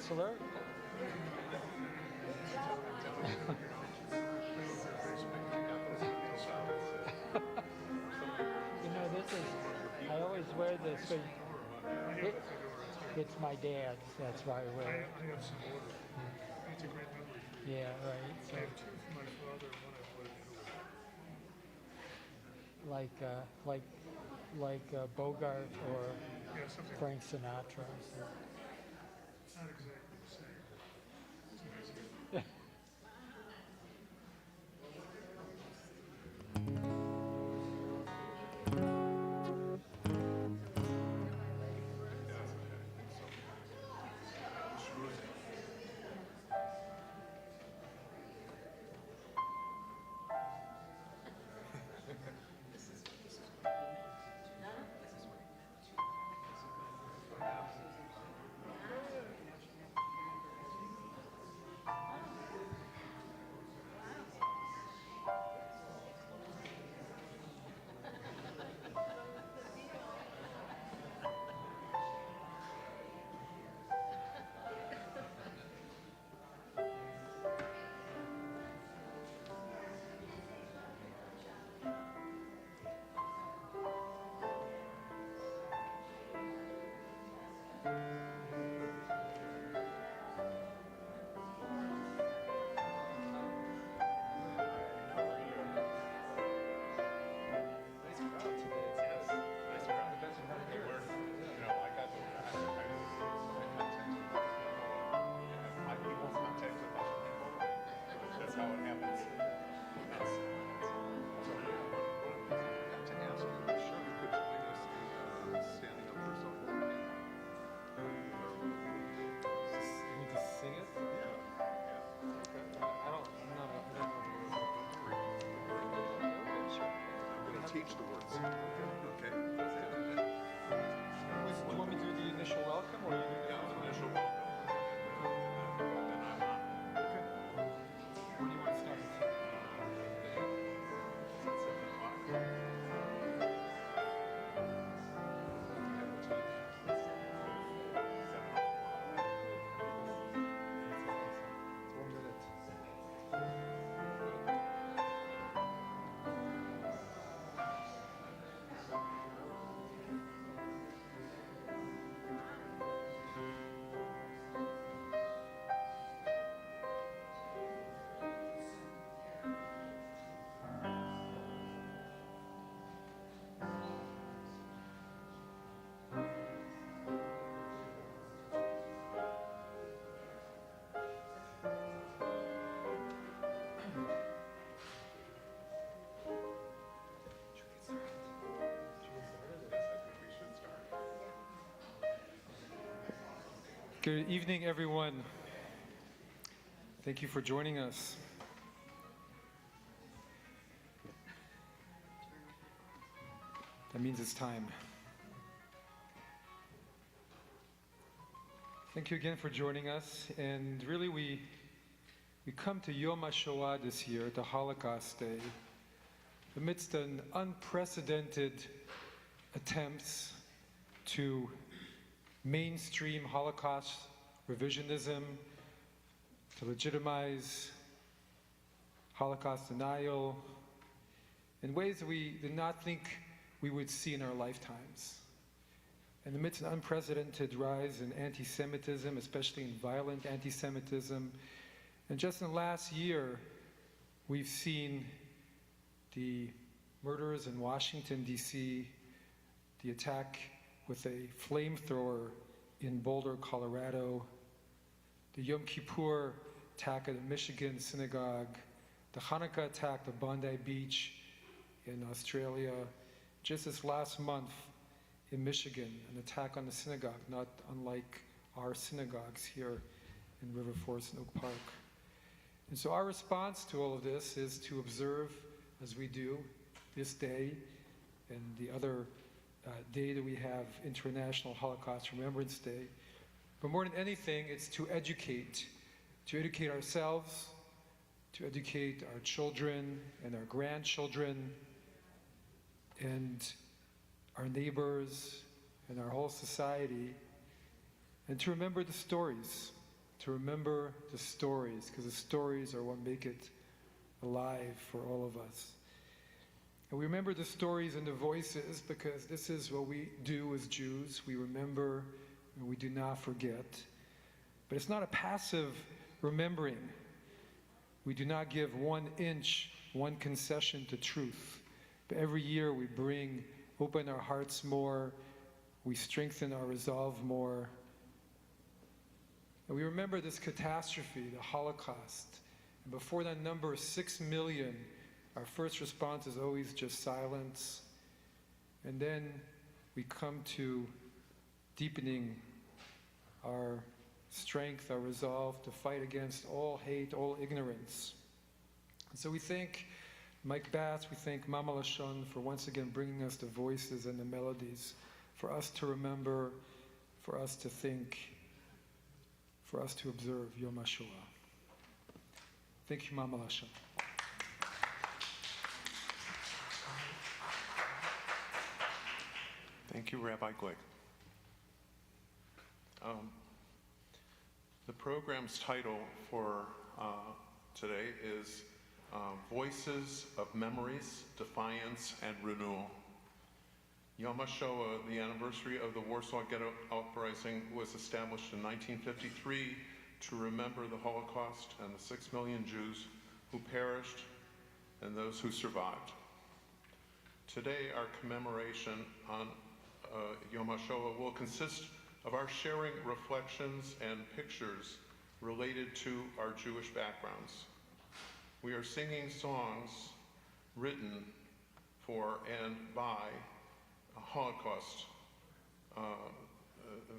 Chancellor. I always wear this. It's my dad's. That's why I wear it. I have some order. It's a great memory for you. Yeah, right. So, I have two from my father, one I bought in Italy. like Bogart or Yeah, something Frank Sinatra. not exactly the same. It's amazing. Teach the words. Okay. Do you want me to do the initial welcome or you do the Initial welcome. Okay. Where do you want to start? Good evening, everyone. Thank you for joining us. That means it's time. Thank you again for joining us. And really, we come to Yom HaShoah this year, the Holocaust Day, amidst an unprecedented attempts to mainstream Holocaust revisionism, to legitimize Holocaust denial in ways that we did not think we would see in our lifetimes. And amidst an unprecedented rise in anti-Semitism, especially in violent anti-Semitism, and just in the last year, we've seen the murders in Washington, D.C., the attack with a flamethrower in Boulder, Colorado, the Yom Kippur attack at a Michigan synagogue, the Hanukkah attack at Bondi Beach in Australia, just this last month in Michigan, an attack on the synagogue, not unlike our synagogues here in River Forest and Oak Park. And so our response to all of this is to observe, as we do, this day and the other day that we have, International Holocaust Remembrance Day. But more than anything, it's to educate ourselves, to educate our children and our grandchildren and our neighbors and our whole society, and to remember the stories to remember the stories, because the stories are what make it alive for all of us. And we remember the stories and the voices because this is what we do as Jews. We remember and we do not forget. But it's not a passive remembering. We do not give 1 inch, 1 concession to truth. But every year we open our hearts more, we strengthen our resolve more. And we remember this catastrophe, the Holocaust. And before that number, 6 million, our first response is always just silence. And then we come to deepening our strength, our resolve to fight against all hate, all ignorance. And so we thank Mike Bass, we thank Mameloshn for once again bringing us the voices and the melodies, for us to remember, for us to think, for us to observe Yom HaShoah. Thank you, Mameloshn. Thank you, Rabbi Glick. The program's title for today is Voices of Memories, Defiance, and Renewal. Yom HaShoah, the anniversary of the Warsaw Ghetto Uprising, was established in 1953 to remember the Holocaust and the 6 million Jews who perished and those who survived. Today, our commemoration on Yom HaShoah will consist of our sharing reflections and pictures related to our Jewish backgrounds. We are singing songs written for and by Holocaust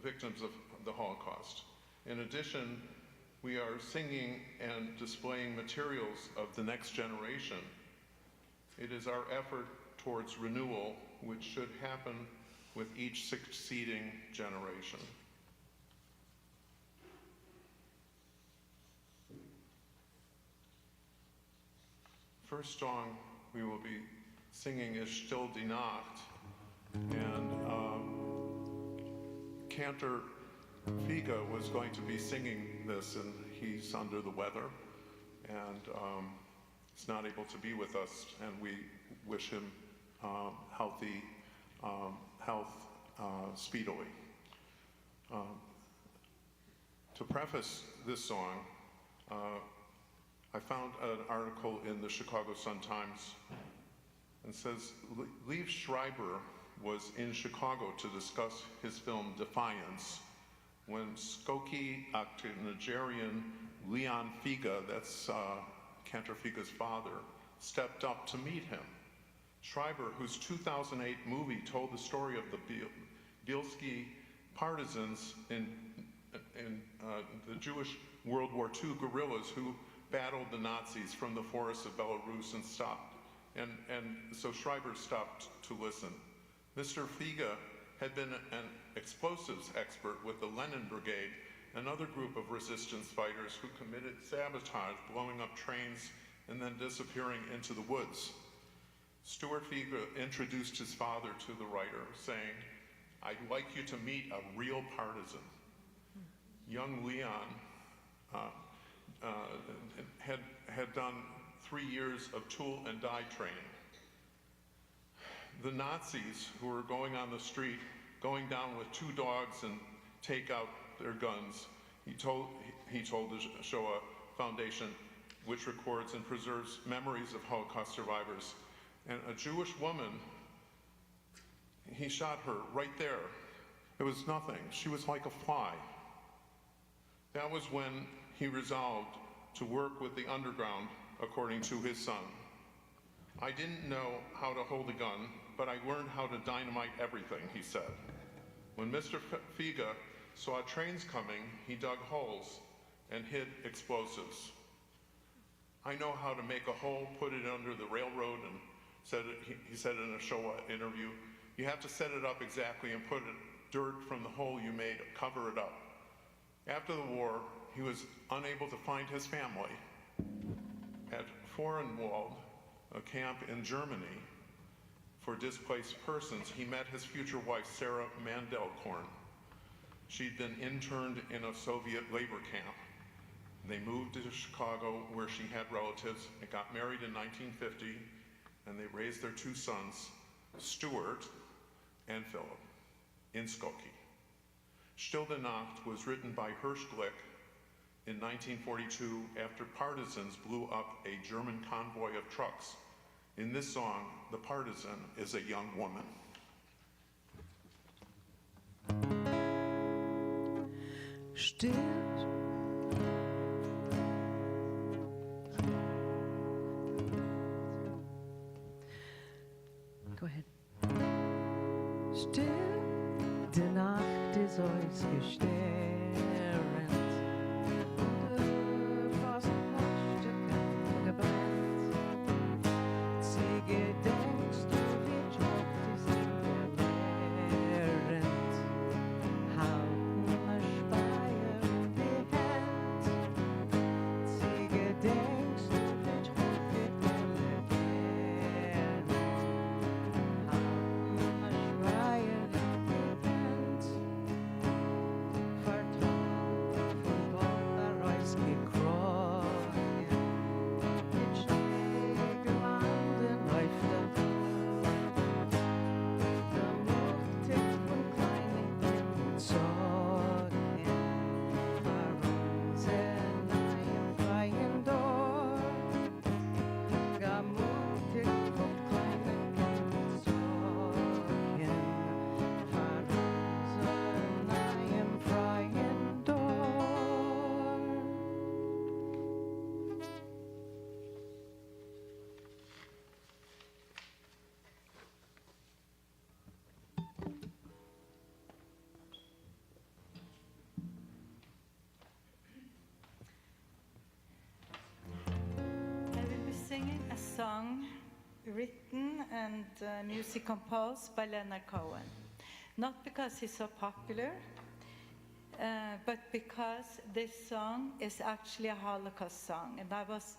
victims of the Holocaust. In addition, we are singing and displaying materials of the next generation. It is our effort towards renewal, which should happen with each succeeding generation. First song we will be singing is Still Die Nacht, and Cantor Figa was going to be singing this, and he's under the weather, and he's not able to be with us, and we wish him health speedily. To preface this song, I found an article in the Chicago Sun-Times and says, Liev Schreiber was in Chicago to discuss his film Defiance when Skokie octogenarian Leon Figa, that's Cantor Figa's father, stepped up to meet him. Schreiber, whose 2008 movie told the story of the Bielski partisans in the Jewish World War II guerrillas who battled the Nazis from the forests of Belarus and stopped. And so Schreiber stopped to listen. Mr. Figa had been an explosives expert with the Lenin Brigade, another group of resistance fighters who committed sabotage, blowing up trains and then disappearing into the woods. Stuart Figa introduced his father to the writer, saying, "I'd like you to meet a real partisan." Young Leon had done 3 years of tool and die training. The Nazis who were going on the street, going down with 2 dogs and take out their guns, he told the Shoah Foundation, which records and preserves memories of Holocaust survivors. And a Jewish woman, he shot her right there. It was nothing. She was like a fly. That was when he resolved to work with the underground, according to his son. "I didn't know how to hold a gun, but I learned how to dynamite everything," he said. When Mr. Figa saw trains coming, he dug holes and hid explosives. "I know how to make a hole, put it under the railroad," and he said in a Shoah interview, "You have to set it up exactly and put dirt from the hole you made, cover it up." After the war, he was unable to find his family. At Forenwald, a camp in Germany for displaced persons, he met his future wife, Sarah Mandelkorn. She'd been interned in a Soviet labor camp. They moved to Chicago where she had relatives and got married in 1950, and they raised their two sons, Stuart and Philip, in Skokie. Stille Nacht was written by Hirsch Glick in 1942 after partisans blew up a German convoy of trucks. In this song, the partisan is a young woman. Still. Go ahead. Still, die Nacht ist ausgesternt. Und fast Stücke gebrannt. Sie gedenkst du, wie Job ist während. Halten wir Speier die Hand. Sie gedenkst du, wie Job ist während. Singing a song written and music composed by Leonard Cohen. Not because he's so popular, but because this song is actually a Holocaust song. And that was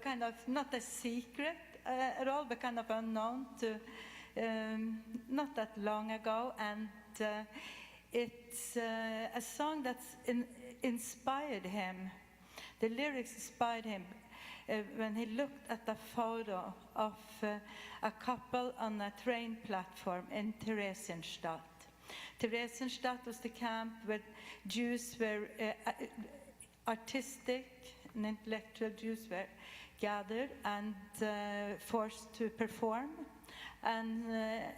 kind of not a secret at all, but kind of unknown to not that long ago. And it's a song that's inspired him. The lyrics inspired him when he looked at a photo of a couple on a train platform in Theresienstadt. Theresienstadt was the camp where Jews were, artistic and intellectual Jews were gathered and forced to perform. And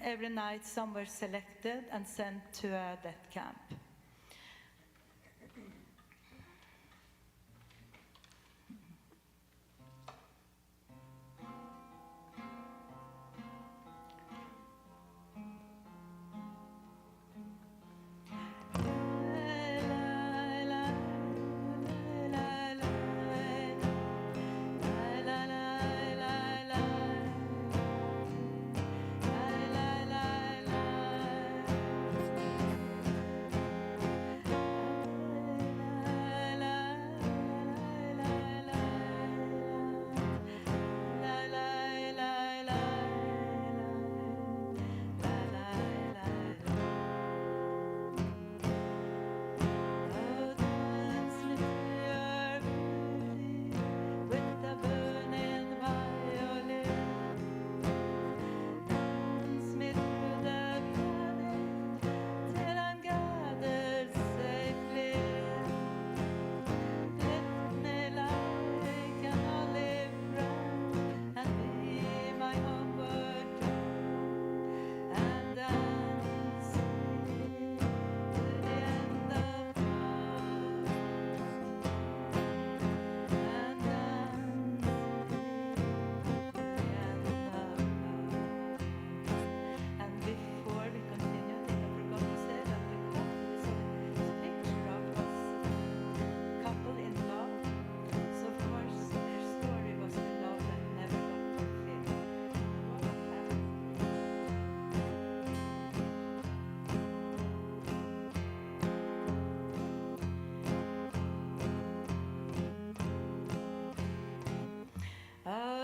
every night some were selected and sent to a death camp.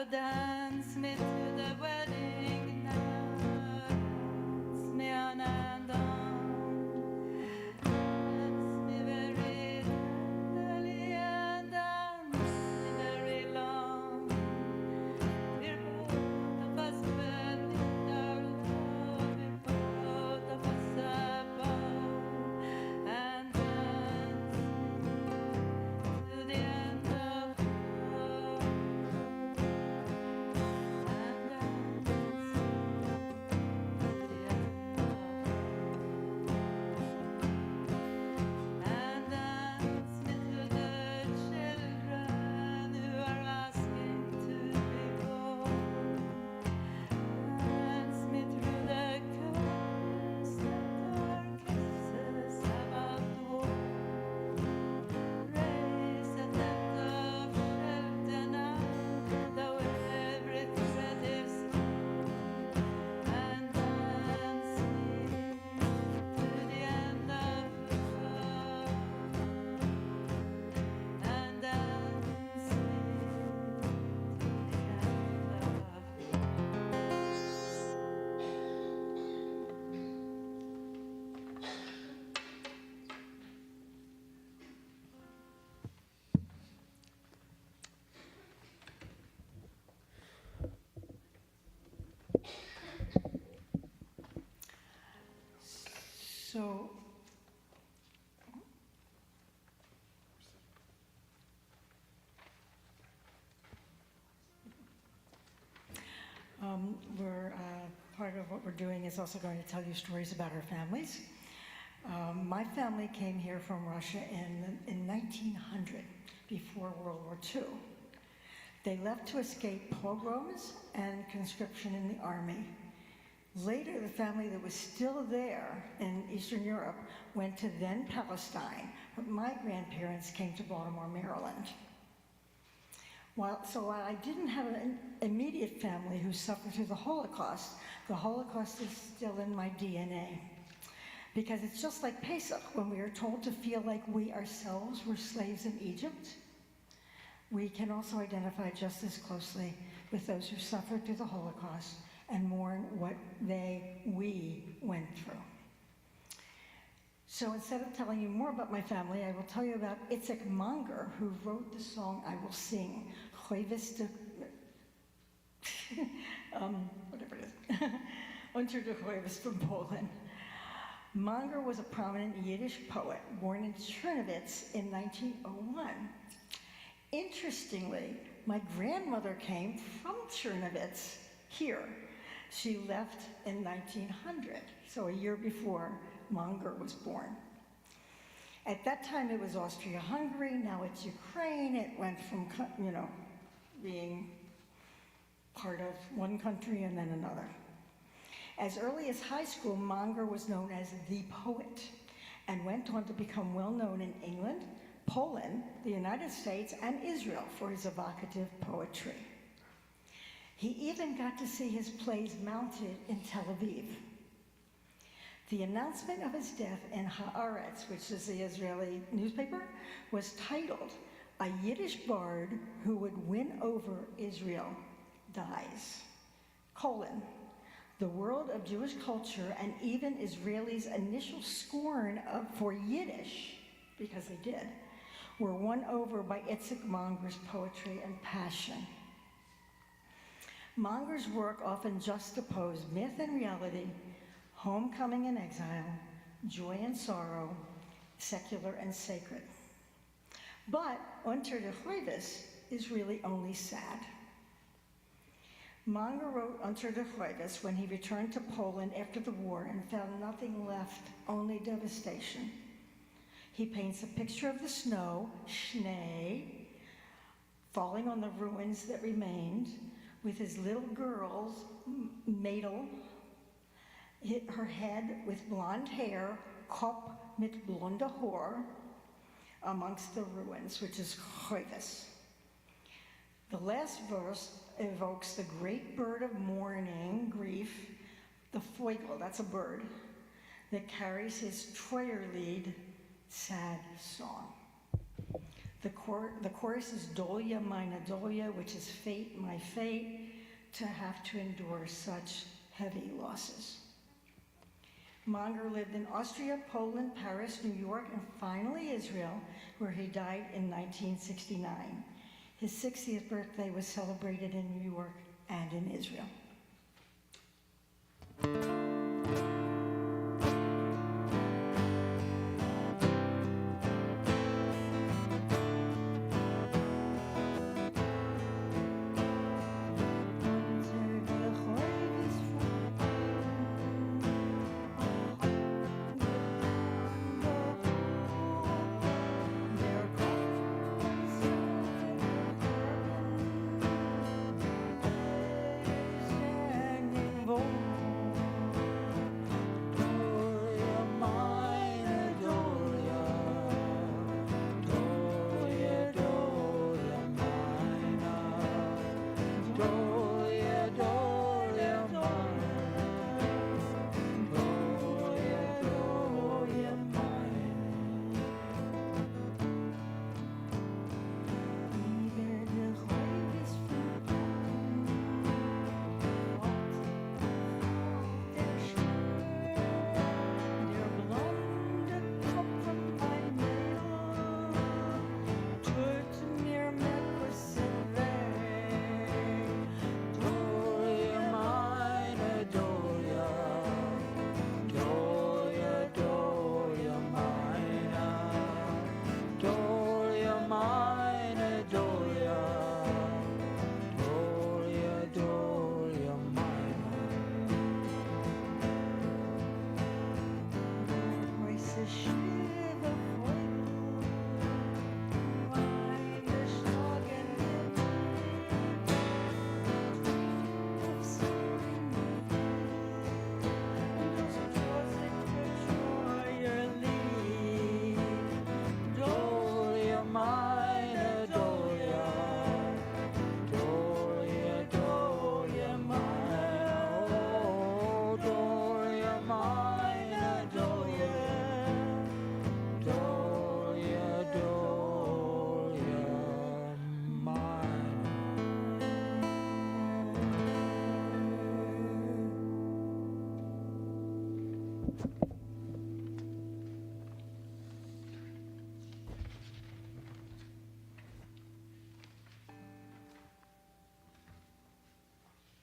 Dance me to the wedding, dance me on and on, dance me very Part of what we're doing is also going to tell you stories about our families. My family came here from Russia in 1900, before World War II. They left to escape pogroms and conscription in the army. Later, the family that was still there in Eastern Europe went to then Palestine, but my grandparents came to Baltimore, Maryland. While I didn't have an immediate family who suffered through the Holocaust is still in my DNA. Because it's just like Pesach, when we are told to feel like we ourselves were slaves in Egypt, we can also identify just as closely with those who suffered through the Holocaust and mourn what we went through. So instead of telling you more about my family, I will tell you about Itzik Monger, who wrote the song I Will Sing, whatever it is, Unter de Choivis from Poland. Monger was a prominent Yiddish poet born in Czernowitz in 1901. Interestingly, my grandmother came from Czernowitz here. She left in 1900, so a year before Monger was born. At that time, it was Austria-Hungary, now it's Ukraine. It went from, being part of one country and then another. As early as high school, Monger was known as the poet and went on to become well known in England, Poland, the United States, and Israel for his evocative poetry. He even got to see his plays mounted in Tel Aviv. The announcement of his death in Haaretz, which is the Israeli newspaper, was titled, "A Yiddish Bard Who Would Win Over Israel Dies, the world of Jewish culture and even Israelis' initial scorn for Yiddish, because they did, were won over by Itzik Monger's poetry and passion." Monger's work often juxtaposed myth and reality, homecoming and exile, joy and sorrow, secular and sacred. But Unter de Choivis is really only sad. Monger wrote Unter de Choivis when he returned to Poland after the war and found nothing left, only devastation. He paints a picture of the snow, Schnee, falling on the ruins that remained, with his little girl's Mädel, her head with blonde hair, Kopf mit blonde Haar, amongst the ruins, which is Choivis. The last verse evokes the great bird of mourning, grief, the Vogel, that's a bird, that carries his Treuerlied, sad song. The chorus is Dolia, meine Dolia, which is fate, my fate, to have to endure such heavy losses. Monger lived in Austria, Poland, Paris, New York, and finally Israel, where he died in 1969. His 60th birthday was celebrated in New York and in Israel.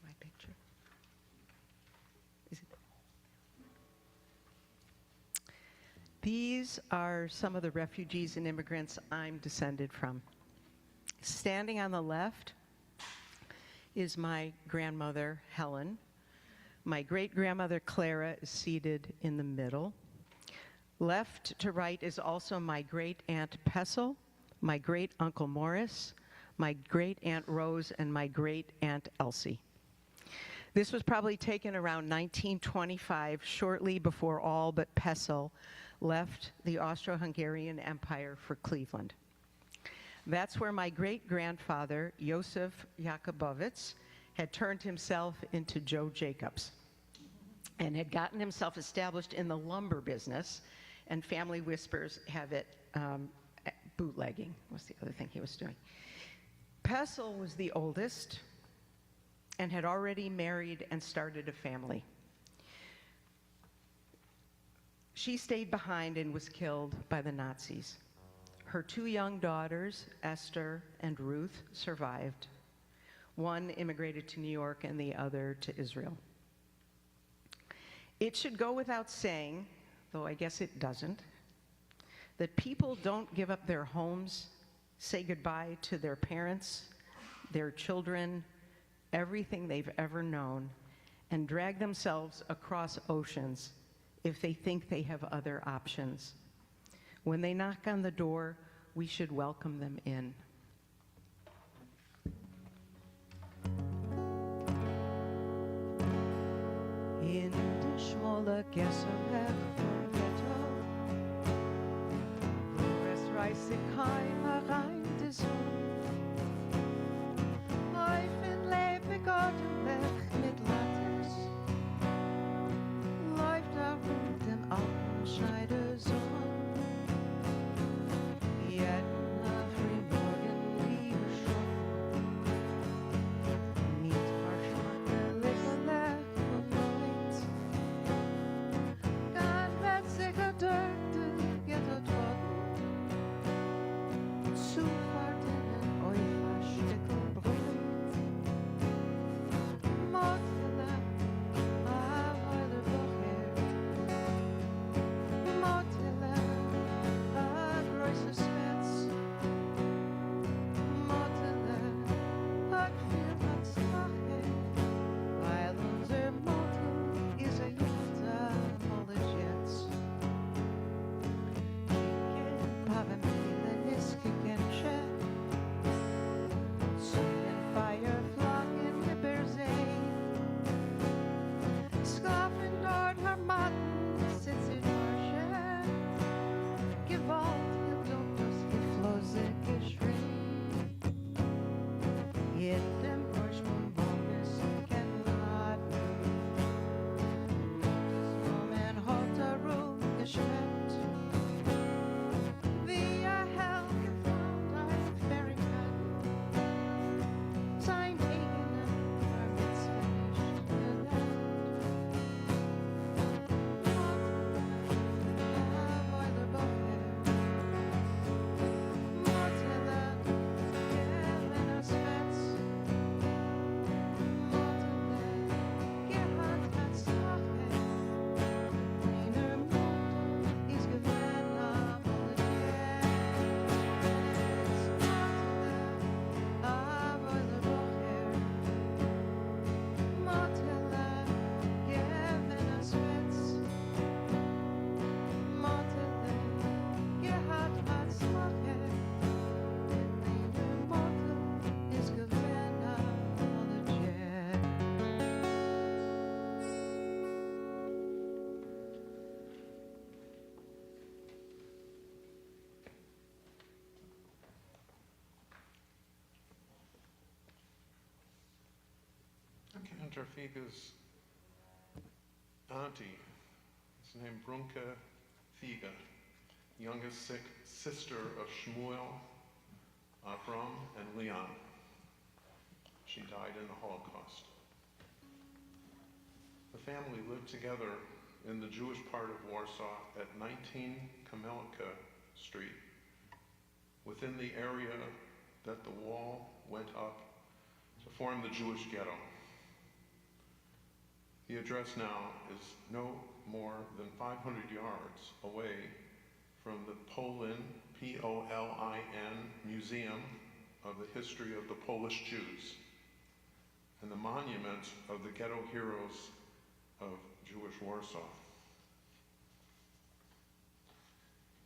My picture. Is it? These are some of the refugees and immigrants I'm descended from. Standing on the left is my grandmother, Helen. My great-grandmother, Clara, is seated in the middle. Left to right is also my great-aunt Pessel, my great-uncle Morris, my great-aunt Rose, and my great-aunt Elsie. This was probably taken around 1925, shortly before all but Pessel left the Austro-Hungarian Empire for Cleveland. That's where my great-grandfather, Josef Jakubowicz, had turned himself into Joe Jacobs and had gotten himself established in the lumber business, and family whispers have it bootlegging was the other thing he was doing. Pessel was the oldest and had already married and started a family. She stayed behind and was killed by the Nazis. Her two young daughters, Esther and Ruth, survived. One immigrated to New York and the other to Israel. It should go without saying, though I guess it doesn't, that people don't give up their homes, say goodbye to their parents, their children, everything they've ever known, and drag themselves across oceans if they think they have other options. When they knock on the door, we should welcome them in. In de smalle Gesserweg vom Ghetto, wo es reißt sich keiner rein des Läufen lebe Gott im Weg mit Lattes, läuft auf dem alten Schneidersohn. Jeden Frühmorgen liebe schon, mit verschwundene Lächeln und Licht. Dann wird sich gedrückte Gitter trocken, Zufahrt in euch verstecken Brot. Mordele, aber Woche, Mordele, größtes Herz, Mordele, hat viel was machen, weil unser Motto ist Jutta Molletjes. Ingen Paramelen ist gegenche, Singen Feierflaggen über See, Sklaven dort Harmaten sitzen Marsche, Gewalt hilft auf das hilflose Geschrei. In dem Vorsprung ist kein Laden, Moment hat Ruhe geschwemmt, wie Hell geformt ein Ferryman, sein eigener Vermitzler nicht gelernt. Cantor Figa's auntie is named Brunke Figa, youngest sister of Shmuel, Avram, and Leon. She died in the Holocaust. The family lived together in the Jewish part of Warsaw at 19 Kamelka Street, within the area that the wall went up to form the Jewish ghetto. The address now is no more than 500 yards away from the Polin, P-O-L-I-N, Museum of the History of the Polish Jews, and the monument of the ghetto heroes of Jewish Warsaw.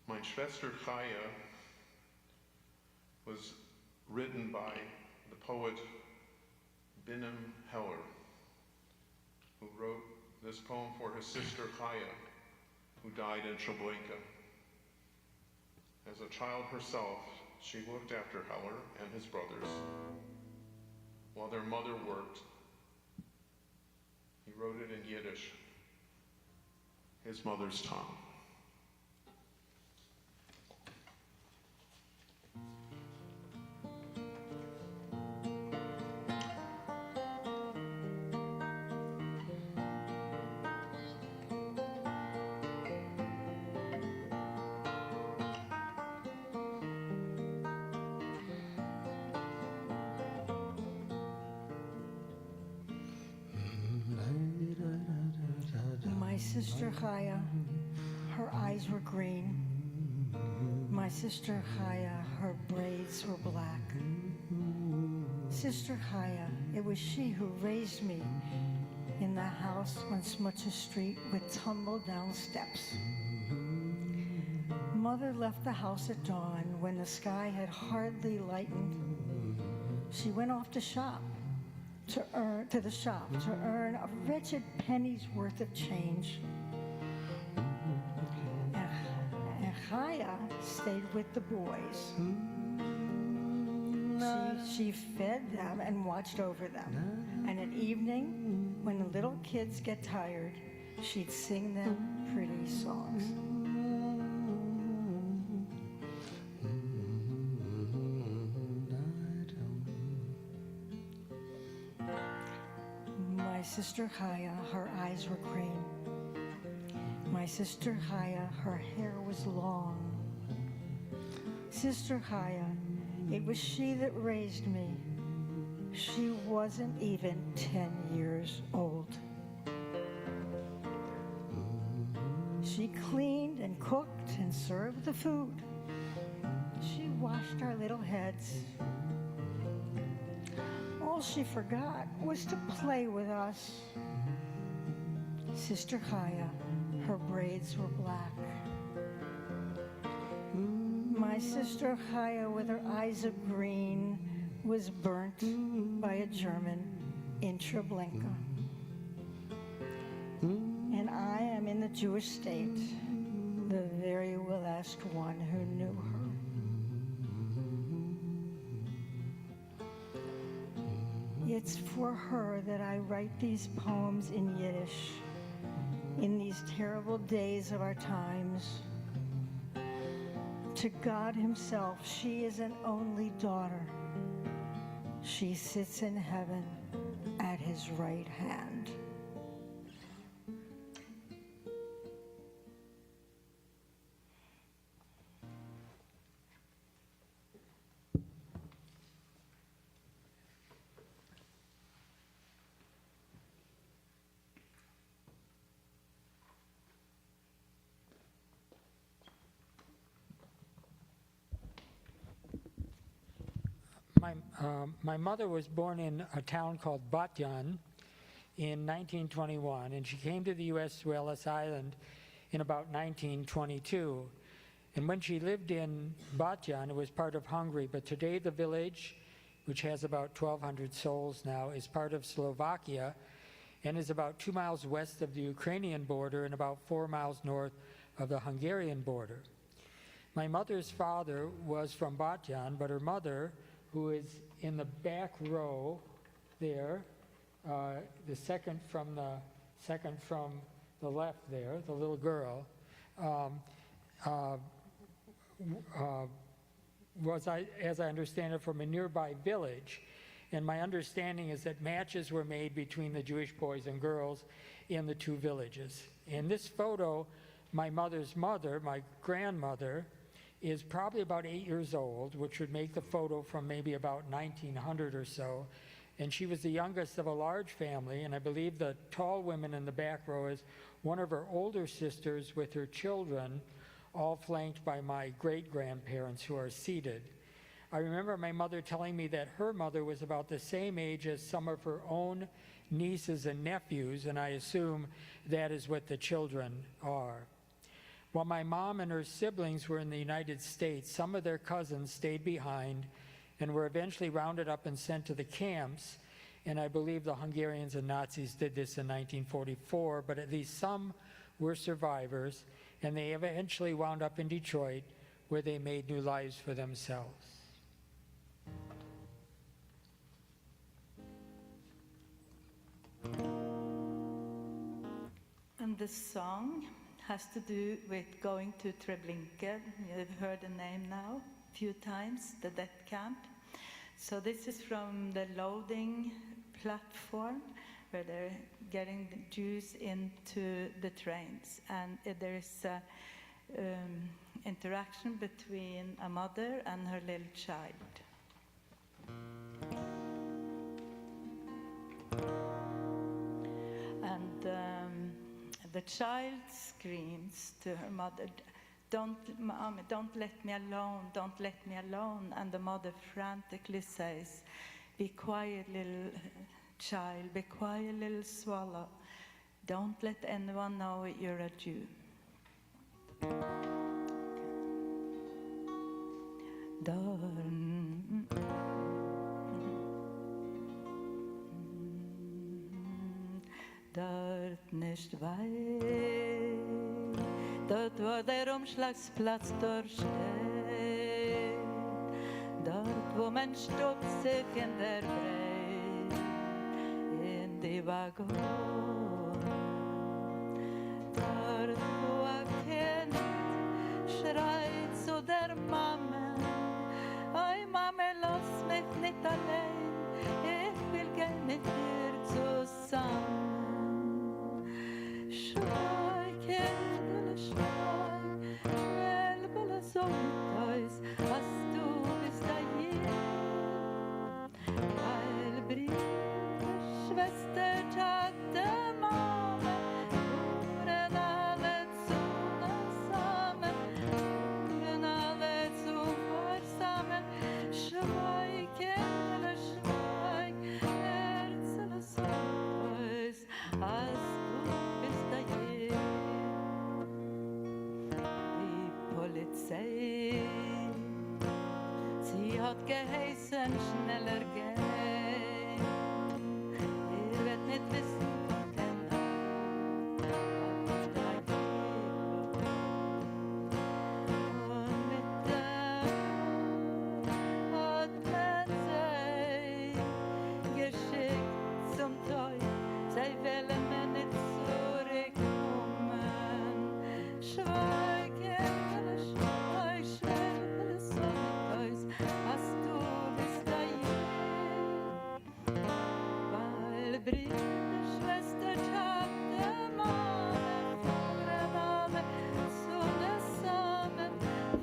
Mein Schwester Chaya was written by the poet Binim Heller, who wrote this poem for his sister Chaya, who died in Treblinka. As a child herself, she looked after Heller and his brothers while their mother worked. He wrote it in Yiddish, his mother's tongue. My sister Chaya, her eyes were green. My sister Chaya, her braids were black. Sister Chaya, it was she who raised me in the house on Smuts Street with tumble-down steps. Mother left the house at dawn when the sky had hardly lightened. She went off to the shop to earn a wretched penny's worth of change. And Chaya stayed with the boys. She fed them and watched over them. And at evening, when the little kids get tired, she'd sing them pretty songs. My sister Chaya, her eyes were green. My sister Chaya, her hair was long. Sister Chaya, it was she that raised me. She wasn't even 10 years old. She cleaned and cooked and served the food. She washed our little heads. All she forgot was to play with us. Sister Chaya, her braids were black. My sister Chaya, with her eyes of green, was burnt by a German in Treblinka. And I am in the Jewish state, the very last one who knew her. It's for her that I write these poems in Yiddish in these terrible days of our times. To God himself, she is an only daughter. She sits in heaven at his right hand. My mother was born in a town called Batyan in 1921, and she came to the U.S. to Ellis Island in about 1922. And when she lived in Batyan, it was part of Hungary, but today the village, which has about 1,200 souls now, is part of Slovakia and is about 2 miles west of the Ukrainian border and about 4 miles north of the Hungarian border. My mother's father was from Batyan, but her mother, who is in the back row there, the second from the left there, the little girl, was, as I understand it, from a nearby village. And my understanding is that matches were made between the Jewish boys and girls in the two villages. In this photo, my mother's mother, my grandmother, is probably about 8 years old, which would make the photo from maybe about 1900 or so. And she was the youngest of a large family, and I believe the tall woman in the back row is one of her older sisters with her children, all flanked by my great-grandparents who are seated. I remember my mother telling me that her mother was about the same age as some of her own nieces and nephews, and I assume that is what the children are. While my mom and her siblings were in the United States, some of their cousins stayed behind and were eventually rounded up and sent to the camps. And I believe the Hungarians and Nazis did this in 1944, but at least some were survivors, and they eventually wound up in Detroit, where they made new lives for themselves. And the song has to do with going to Treblinka. You've heard the name now a few times, the death camp. So this is from the loading platform where they're getting the Jews into the trains. And there is a interaction between a mother and her little child. And the child screams to her mother, Mommy, don't let me alone, don't let me alone. And the mother frantically says, be quiet, little child, be quiet, little swallow. Don't let anyone know you're a Jew. Dort nicht weit, dort wo der Umschlagsplatz dort steht, dort wo man stoppt sich in der Breit, in die Waggon, dort wo ein Kind schreit zu der Mama, oi Mama, lass mich nicht allein, ich will gehen mit dir zusammen. Schweig, Kindle, schweig, schnell, so mit uns, was du bist da hier. Weil Brüder, Schwester, Tante, Mama, fuhren alle zusammen, fuhren alle zusammen. Schweig, Kindle, schweig, Herzle, so mit uns, als sie hat geheißen, schneller gehen. Ihr werdet nicht wissen, denn hat drei Kilo. Und mit dem hat man sie geschickt zum Teufel. Sie wollen mir nicht zurückkommen. Schweig, Brüder, Schwester, Tante, Mama, fuhren alle zusammen,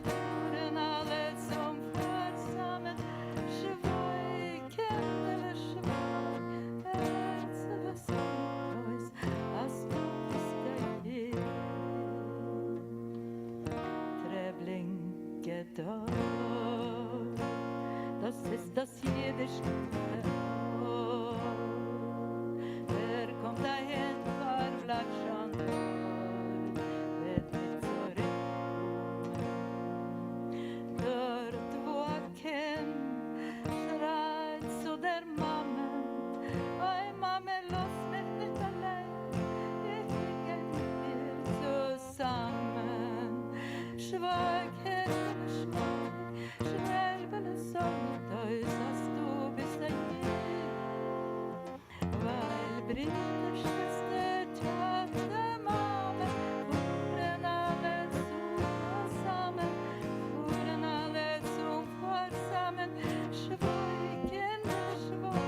fuhren alle zum Vorsammen. Schweig, Kindle, schweig, Herzle, so mit uns, als du bist da hier. Treblinka dort, das ist das Yiddish. Kommt dahin, Farflag schon wird nicht zurückkommen. Dort, wo ein Kind schreit zu der Mama, oi Mama, lass mich nicht allein, ich will gehen mit dir zusammen. Schweig, Herr, schweig, schnell will es so mit uns, als du bist ein Brüder, Schwester, Tante, Mama, fuhren alle zusammen, fuhren alle zum Vorsammen. Schweig, Kinder, schweig,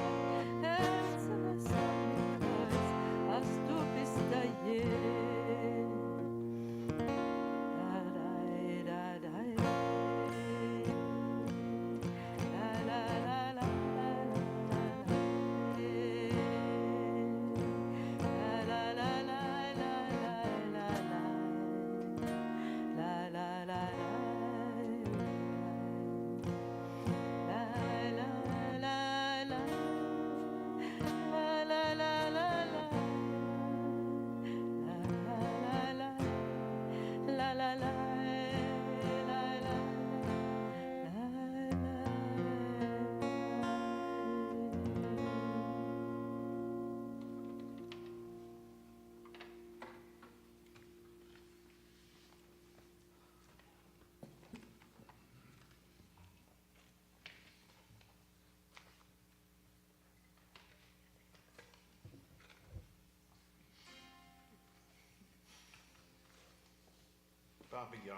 Babi Yar.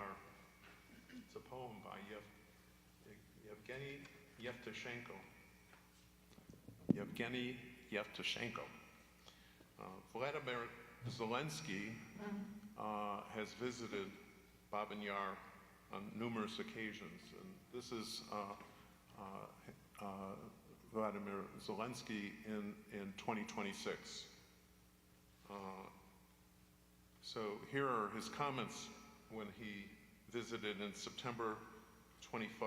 It's a poem by Yevgeny Yevtushenko. Yevgeny Yevtushenko. Vladimir Zelensky has visited Babin Yar on numerous occasions, and this is Vladimir Zelensky in 2026. So here are his comments when he visited in September 25.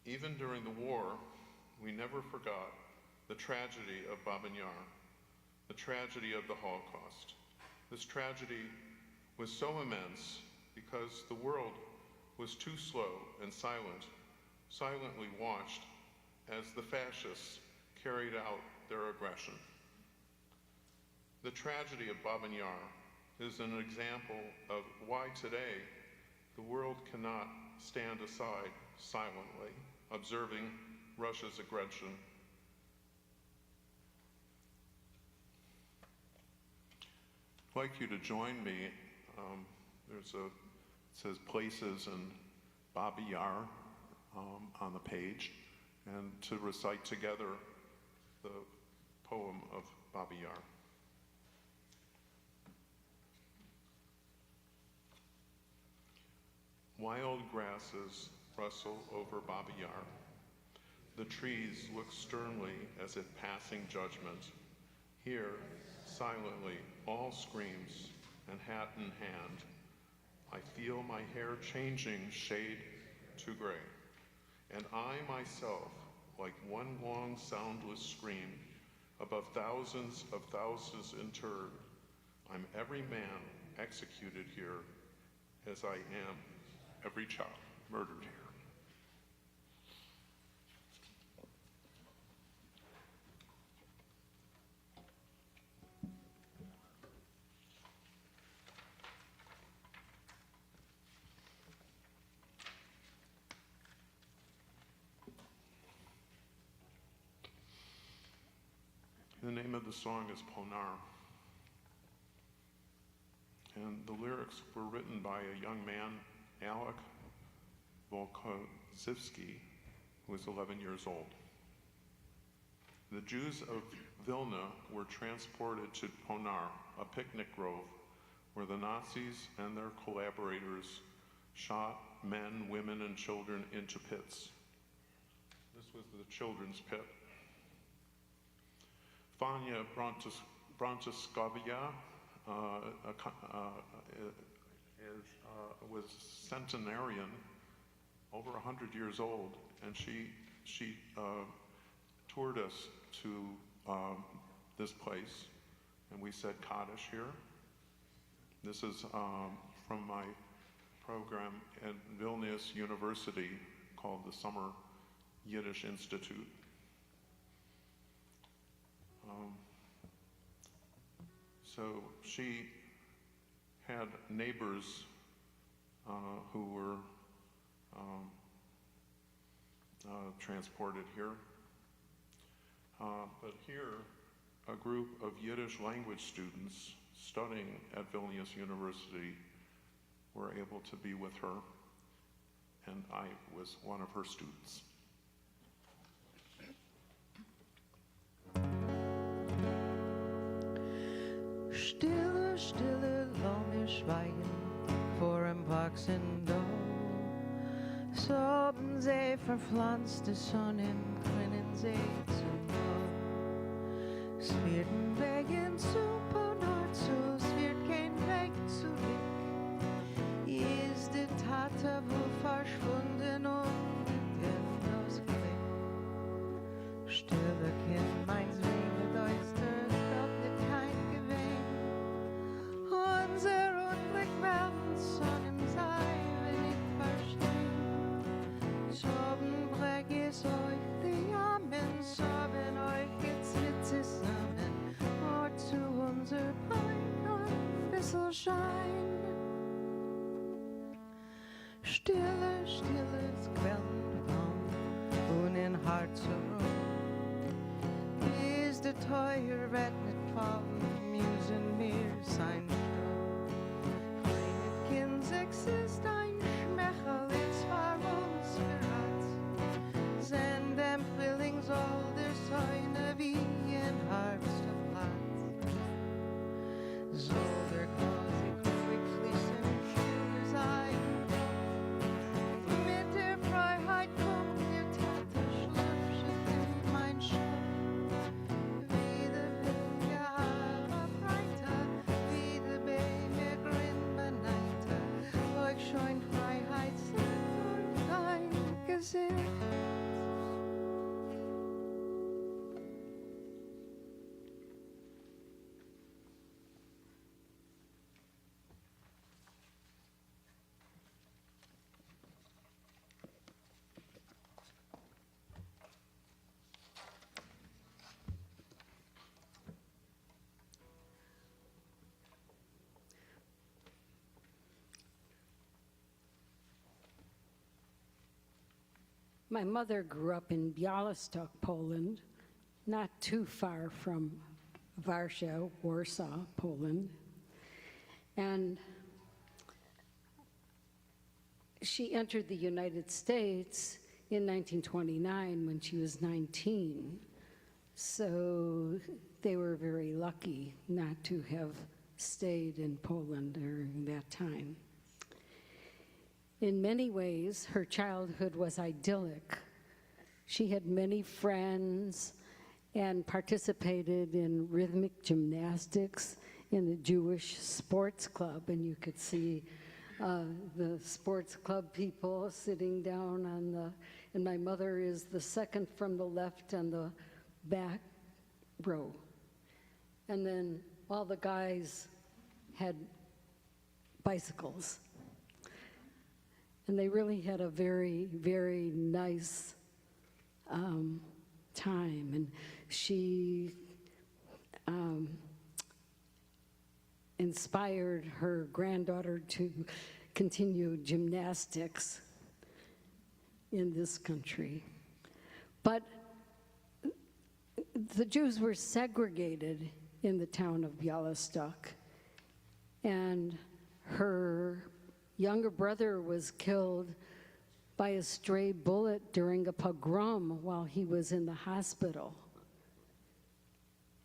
Even during the war, we never forgot the tragedy of Babin Yar, the tragedy of the Holocaust. This tragedy was so immense because the world was too slow and silently watched as the fascists carried out their aggression. The tragedy of Babin Yar is an example of why today the world cannot stand aside silently, observing Russia's aggression. I'd like you to join me. It says places in Babi Yar on the page, and to recite together the poem of Babi Yar. Wild grasses rustle over Babi Yar. The trees look sternly as if passing judgment. Here, silently, all screams, and hat in hand, I feel my hair changing shade to gray, and I myself, like one long soundless scream, above thousands of thousands interred, I'm every man executed here, as I am every child murdered here. The name of the song is Ponar. And the lyrics were written by a young man, Alek Volkozivsky, who was 11 years old. The Jews of Vilna were transported to Ponar, a picnic grove, where the Nazis and their collaborators shot men, women, and children into pits. This was the children's pit. Vanya Brantiskavia was centenarian, over 100 years old, and she toured us to this place, and we said Kaddish here. This is from my program at Vilnius University called the Summer Yiddish Institute. So she had neighbors who were transported here. But here, a group of Yiddish language students studying at Vilnius University were able to be with her, and I was one of her students. Stille, stille, lange Schweigen vor dem wachsenden Dom. So haben sie verpflanzte Sonne im grünen See zum Nord. Es wird ein Weg in Supernord zu, es wird kein Weg zurück. Hier ist die Tate wohl verschwunden und der Ausblick. Stille Kind, meins Wege düster, glaubt nicht kein Gewinn. Unser Unglück werden Sonnen sein, wenn ich verstehe. Soben brech es euch die Armen, soben euch geht's mit zusammen. Und zu unser Pein ein bisschen Schein. Stille, stilles Quellenraum und in Hart zur Ruhe. Is der Teuer wird nicht fallen, müssen wir sein Sturm. es ist ein Schmechel, zwar uns gerat. Send dem Frühling soll der Säune wie ein Herbst auf Platz. Soll der quasi quickly schön sein. Mit der Freiheit kommt der Tante schlüpft in mein Schopf. Wie der Wind gehalten Freitag, wie der Baby grin beneite. Euch schon Freiheit sind durch dein Gesicht. My mother grew up in Białystok, Poland, not too far from Warsaw, Poland. And she entered the United States in 1929 when she was 19. So they were very lucky not to have stayed in Poland during that time. In many ways, her childhood was idyllic. She had many friends and participated in rhythmic gymnastics in the Jewish sports club, and you could see the sports club people sitting down on the, and my mother is the second from the left on the back row. And then all the guys had bicycles. And they really had a very, very nice time. And she inspired her granddaughter to continue gymnastics in this country. But the Jews were segregated in the town of Białystok, and her younger brother was killed by a stray bullet during a pogrom while he was in the hospital.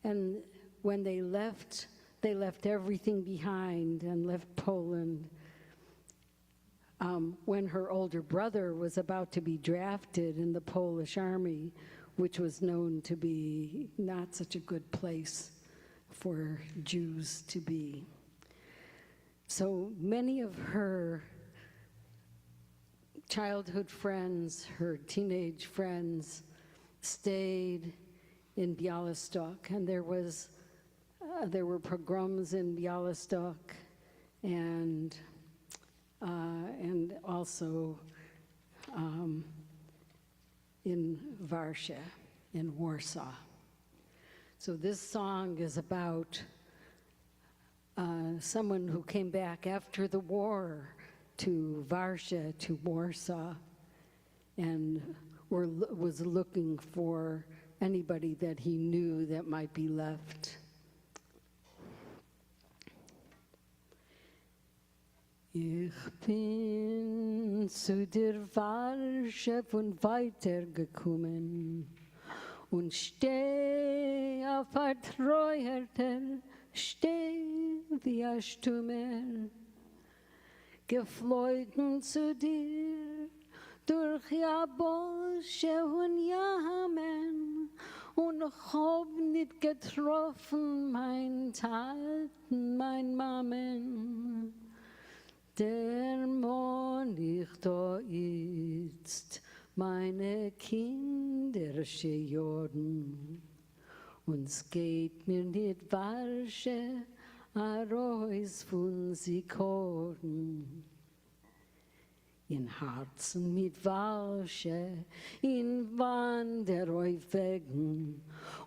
And when they left everything behind and left Poland. When her older brother was about to be drafted in the Polish army, which was known to be not such a good place for Jews to be. So many of her childhood friends, her teenage friends, stayed in Białystok, and there were pogroms in Białystok, and also in Warsaw, in Warsaw. So this song is about someone who came back after the war to Warsaw, to Warsaw, and was looking for anybody that he knew that might be left. Ich bin zu der Warschau und weitergekommen und steh auf vertreuerter Steh wie ein Stürmer, geflogen zu dir durch Jabosche und Jamen, und hab nicht getroffen mein Taten, mein Mammen. Der Mond ich da jetzt, meine kinderische Jorden. Uns geht mir nicht warsche, a Reus von Sikorden. In Herzen mit Warsche, in Wanderäufwegen,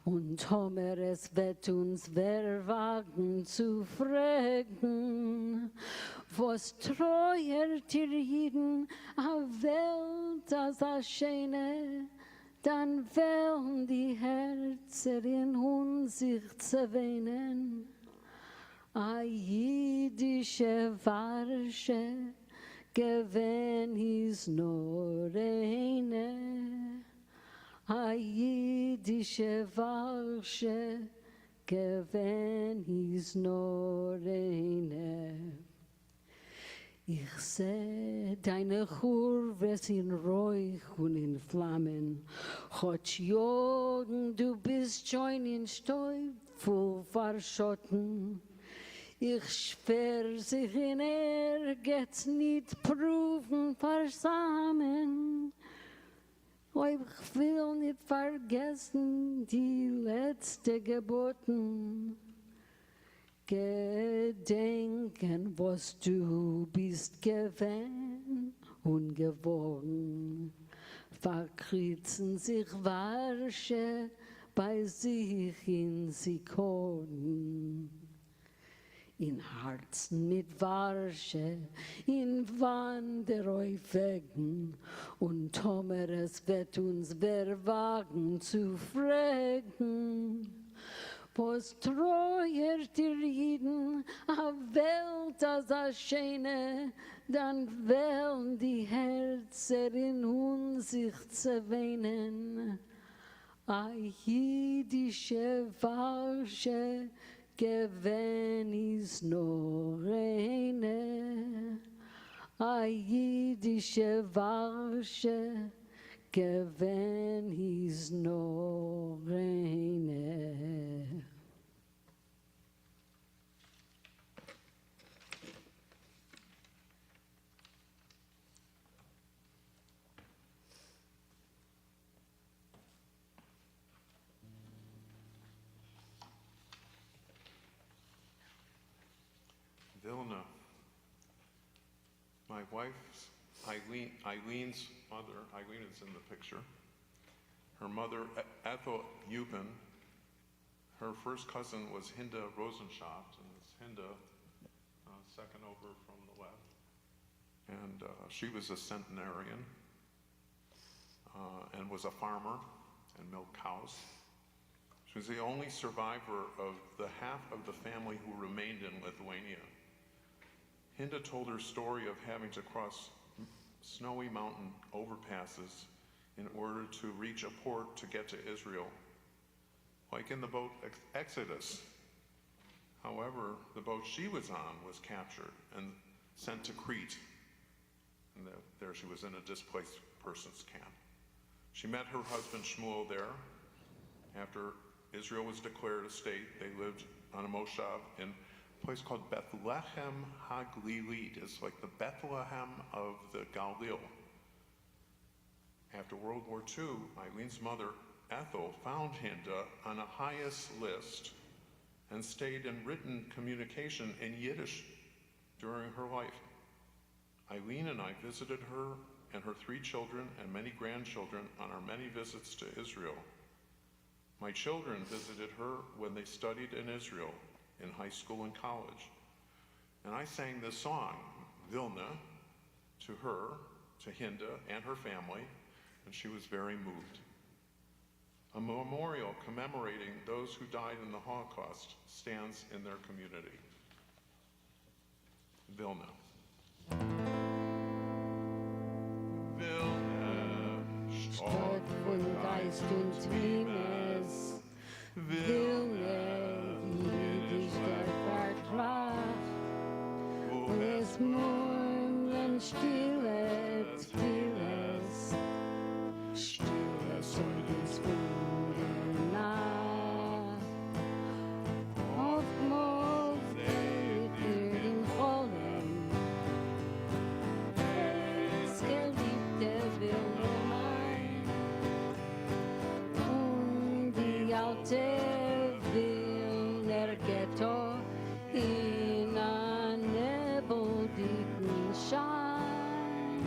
und Homer es wird uns wer wagen zu fragen, was treuert ihr Jiden, a Welt as a schöne, dann werden die Herzen in uns sich zerweinen. A jiddische Warsche, gewen is nur eine, a jiddische Warsche, gewen is nur eine. Ich seh deine Churves in Räuch und in Flammen. Chotsch Jorgen, du bist schon in Stäub voll verschotten. Ich schwör sich in geht's nicht prüfen versammen. Oh, ich will nicht vergessen die letzte Geboten. Gedenken, was du bist gewesen und geworden. Verkritzen sich Warsche bei sich in Sikonen. In Herzen mit Warsche, in Wanderäufegen, und Tomer, es wird uns wer wagen zu fragen. Was treuer dir jeden, a Welt als a Schöne, dann werden die Herzen in uns sich zu weinen. A jiddische Warsche, gewen is nur eine. A jiddische Warsche, gewen is nur eine. Vilna. My wife's, Eileen's mother, Eileen is in the picture. Her mother, Ethel Euban, her first cousin was Hinda Rosenschaft, and it's Hinda, second over from the left. And she was a centenarian and was a farmer and milked cows. She was the only survivor of the half of the family who remained in Lithuania. Hinda told her story of having to cross snowy mountain overpasses in order to reach a port to get to Israel, like in the boat Exodus. However, the boat she was on was captured and sent to Crete, and there she was in a displaced persons camp. She met her husband Shmuel there. After Israel was declared a state, they lived on a moshav in a place called Bethlehem HaGlilית. It's like the Bethlehem of the Galilee. After World War II, Eileen's mother, Ethel, found Hinda on a highest list and stayed in written communication in Yiddish during her life. Eileen and I visited her and her 3 children and many grandchildren on our many visits to Israel. My children visited her when they studied in Israel, in high school and college. And I sang this song, Vilna, to her, to Hinda and her family, and she was very moved. A memorial commemorating those who died in the Holocaust stands in their community. Vilna. Vilna, Stadt von Geist und Trimes, Vilna, Jiddisch der Vertrag, wo es morgen stilles, stilles und ins Wunder nah. Oftmals weht den Rollen, es geliebte Vilna mein, und die alte Vilna Ghetto in a nebeldicken Schein.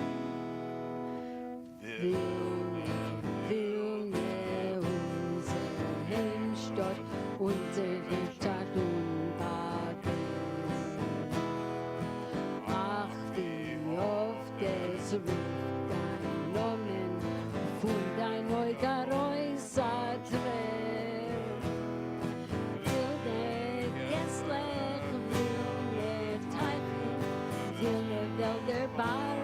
Vilna, unsere Heimstatt, unsere Stadt und Baden. Ach, wie oft es ruft dein Namen von dein Neugeräuser Träg. Vilna, Gesslech, Vilna, Teichen, Vilna, Wälder, Bar.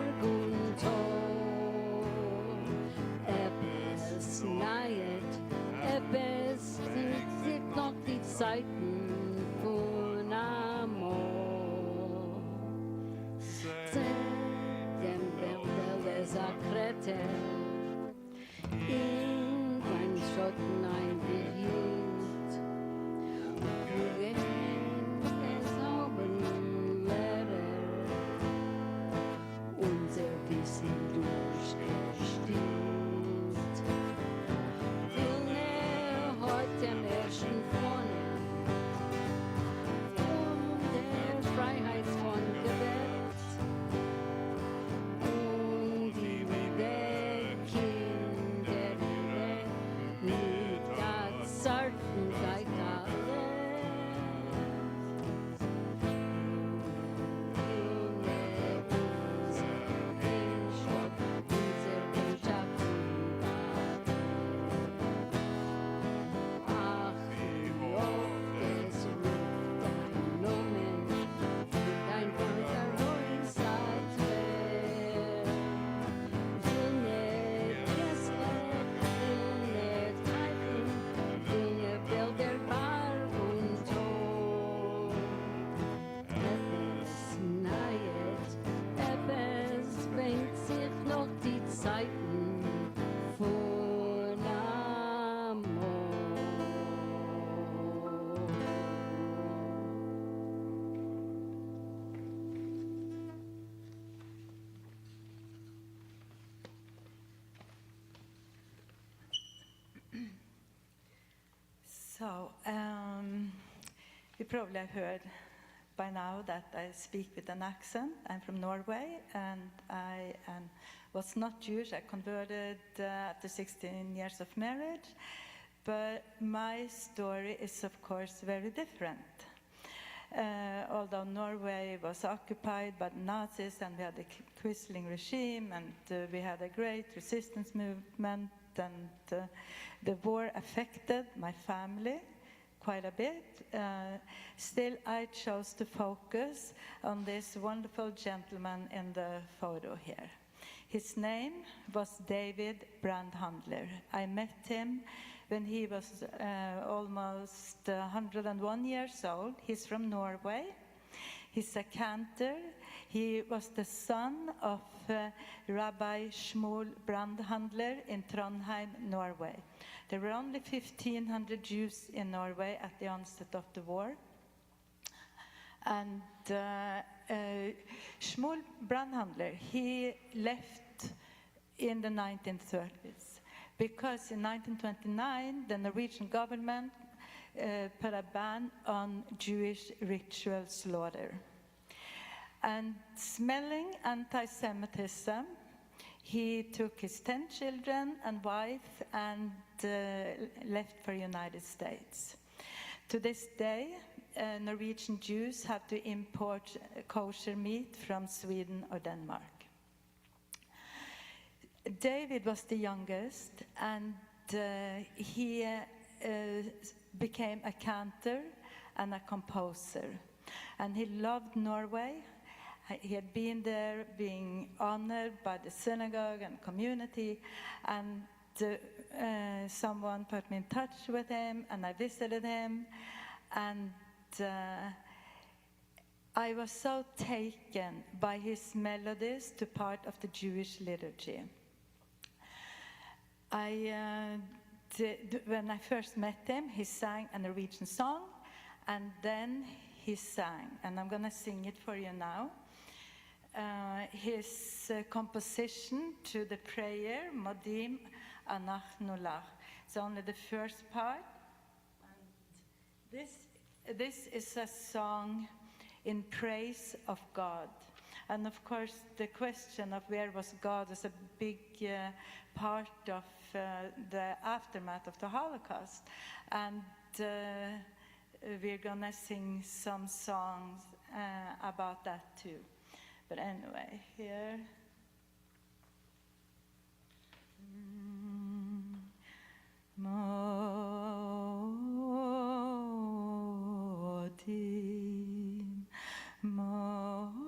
Zeiten von Amor. Dem Bärbel Sakrete in mein Schotten eingehielt. Es haben Lehrer unser Wissen durchgestimmt. Wilne heute am ersten vorne der Freiheitsfront gewählt. Und die Kinder mit der zarten Geitale. So, you probably have heard by now that I speak with an accent. I'm from Norway, and I was not Jewish. I converted after 16 years of marriage, but my story is, of course, very different. Although Norway was occupied by the Nazis, and we had a Quisling regime, and we had a great resistance movement, and the war affected my family quite a bit. Still, I chose to focus on this wonderful gentleman in the photo here. His name was David Brandhandler. I met him when he was almost 101 years old. He's from Norway. He's a cantor. He was the son of Rabbi Shmuel Brandhandler in Trondheim, Norway. There were only 1,500 Jews in Norway at the onset of the war. And Shmuel Brandhandler, he left in the 1930s because in 1929 the Norwegian government put a ban on Jewish ritual slaughter. And smelling anti-Semitism, he took his 10 children and wife and left for the United States. To this day, Norwegian Jews have to import kosher meat from Sweden or Denmark. David was the youngest, and he became a cantor and a composer. And he loved Norway. He had been there, being honored by the synagogue and community, and someone put me in touch with him, and I visited him, and I was so taken by his melodies to part of the Jewish liturgy. When I first met him, he sang a Norwegian song, and then he sang, and I'm going to sing it for you now. His composition to the prayer, Modim Anachnu Lach. It's only the first part. And this is a song in praise of God. And of course, the question of where was God is a big part of the aftermath of the Holocaust. And we're going to sing some songs about that too. But anyway, here. Modim, modim,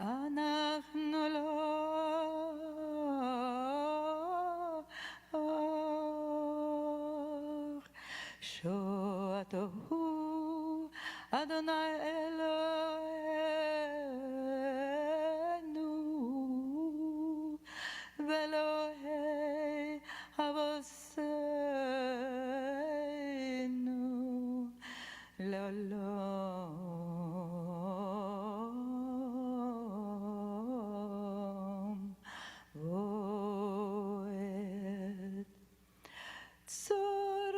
anachnu loch, Shoah tohu Adonai Eloheinu Velohei Avoseinu Le'olam Voed Tzor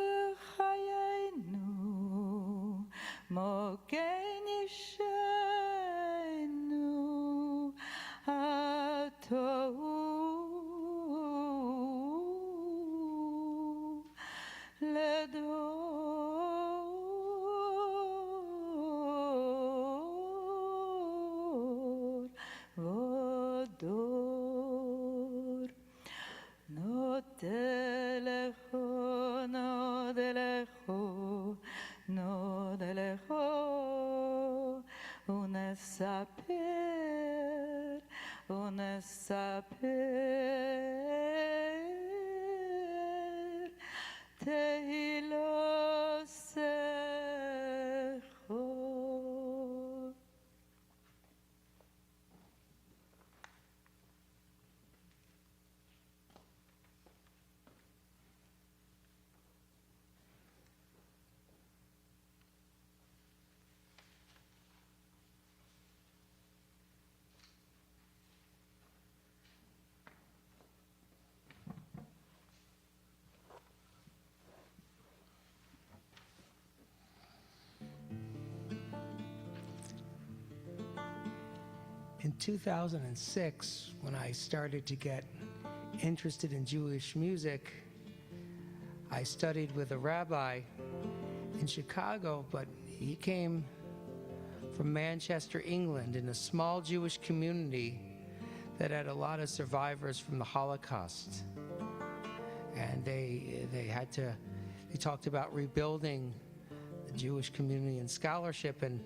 chayenu Mogen yishenu Atohu Ledor Vodor Nodelecho, nodelecho, nodelecho, unesaper, unesaper, tehilosecho. In 2006, when I started to get interested in Jewish music, I studied with a rabbi in Chicago, but he came from Manchester, England, in a small Jewish community that had a lot of survivors from the Holocaust. And they talked about rebuilding the Jewish community and scholarship, and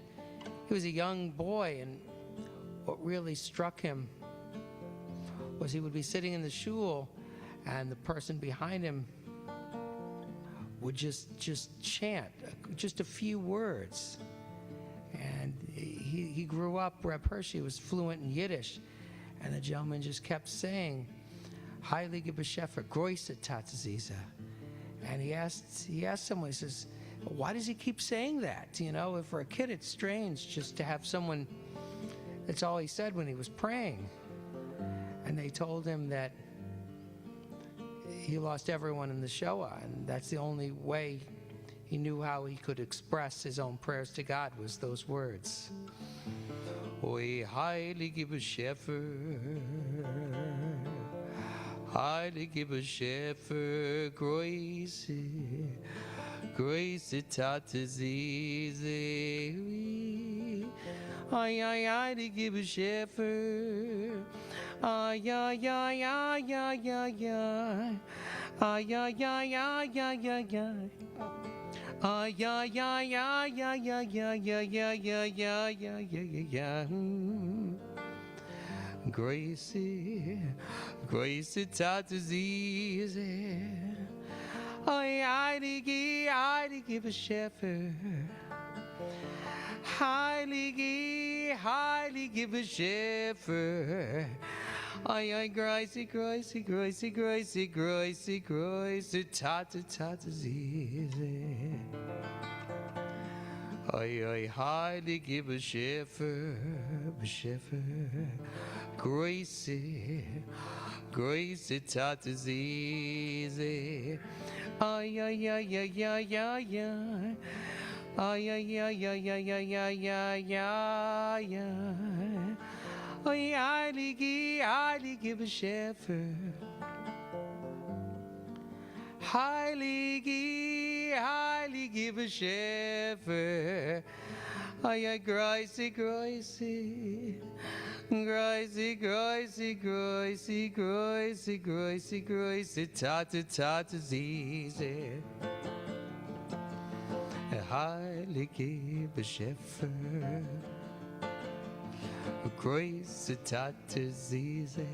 he was a young boy, and what really struck him was he would be sitting in the shul and the person behind him would just chant just a few words. And he grew up, Reb Hershey was fluent in Yiddish, and the gentleman just kept saying, Heilige Beschefer, Groise Tatziza. And he asked someone, he says, why does he keep saying that? You know, for a kid it's strange just to have someone, that's all he said when he was praying. And they told him that he lost everyone in the Shoah, and that's the only way he knew how he could express his own prayers to God was those words. Oi heilige Beschefer, heilige Beschefer, Groise Tatziza. Ay, ay, ay, to give a shepherd. Ay, ay, ay, ay, ay, ay, ay. Ay, ay, ay, ay, ay, ay, ay. Ay, ay, ay, ay, ay, ay, ay, ay, ay, ay, ay, ay, ay. Gracie, Gracie Tatziza. Ay, ay, to give a shepherd. Heilige, heilige Beschefer. Ay, ay, Gracie, Gracie, Gracie, Gracie, Gracie, Gracie, Tata, Tata, Zize. Ay, ay, heilige Beschefer, Beschefer. Gracie, Gracie, Tata, Zize. Ay, ay, ay, ay, ay, ay, ay. Ay, ay, ay, ay, ay, ay, ay, ay, ay, ay. Ay, heilige Beschefer. Heilige Beschefer. Ay, ay, Gracie, Gracie. Gracie, Gracie, Gracie, Gracie, Gracie, Gracie, Tata, Tata, Zize. Heilige Beschefer, Grace Tatziza.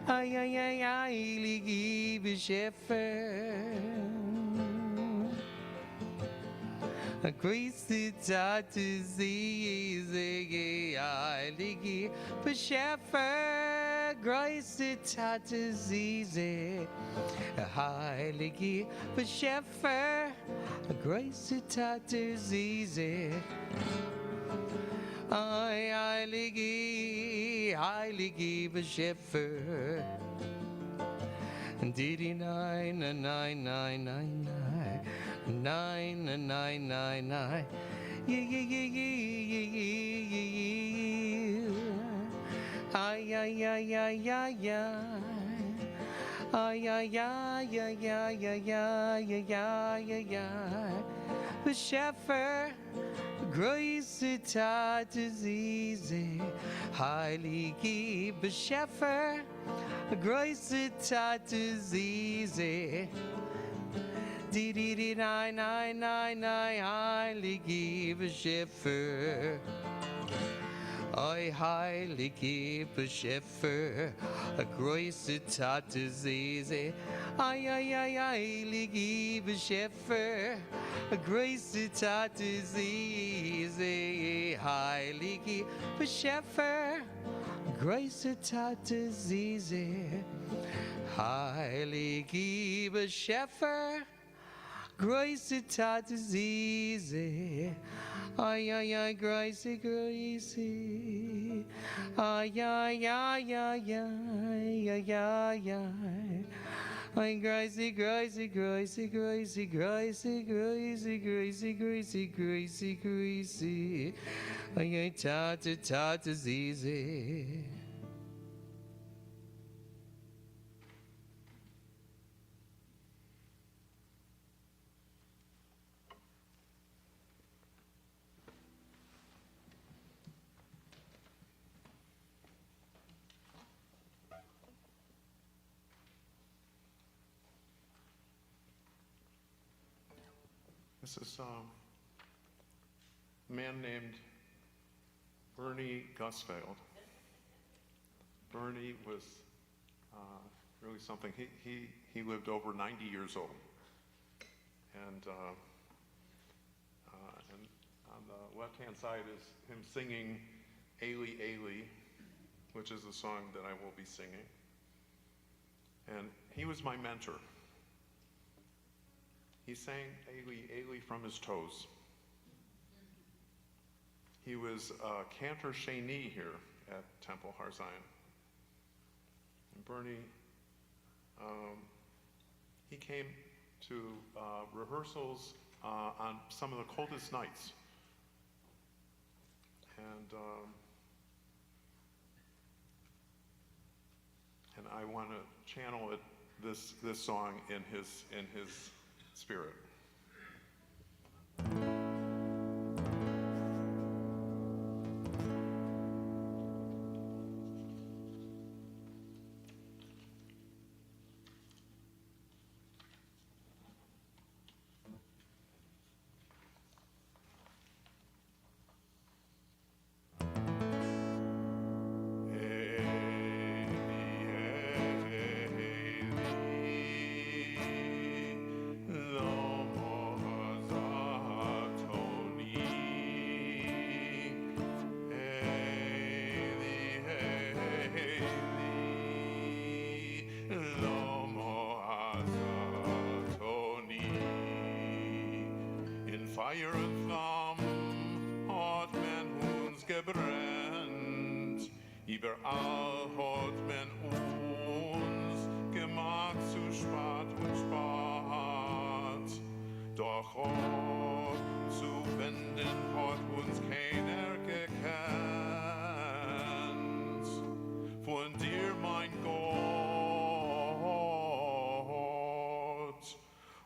Ay, ay, ay, heilige Beschefer. Grüße Tate Ziese, Heilige Beschäfer. Grüße Tate Ziese, Heilige Beschäfer. Grüße Tate Ziese. Heilige Beschäfer. Didi nine nine nine nine nine nine nine nine nine. Ay ay ay ay ay ay. Ay ay ay ay ay ay ay ay ay. Beschäfer. Grüße Tate Ziese, Heilige Beschäfer. Grüße Tate Ziese. Di di di nein nein nein nein, Heilige Beschäfer. Oi, Heilige Beschäfer, Grüße Tate Ziese. Ai, ai, ai, Heilige Beschäfer, Grüße Tate Ziese. Heilige Beschäfer, Grüße Tate Ziese. Heilige Beschäfer, Grüße Tate Ziese. Ay, ay, ay, Grüße, Grüße. Ay, ay, ay, ay, ay, ay, ay, ay. Ay, Grüße, Grüße, Grüße, Grüße, Grüße, Grüße, Grüße, Grüße, Grüße, Grüße. Ay, ay, Tate, Tate Ziese. This is a man named Bernie Gusfeld. Bernie was really something. He lived over 90 years old. And on the left-hand side is him singing Ailey, Ailey, which is the song that I will be singing. And he was my mentor. He sang Ailey, Ailey from his toes. He was a cantor Sheni here at Temple Har Zion. And Bernie, he came to rehearsals on some of the coldest nights. And I want to channel this song in his spirit. Fire und Flamm hat men uns gebrennt, überall hat men uns gemacht zu Spat und Spat. Doch auch zu wenden hat uns keiner gekannt. Von dir, mein Gott,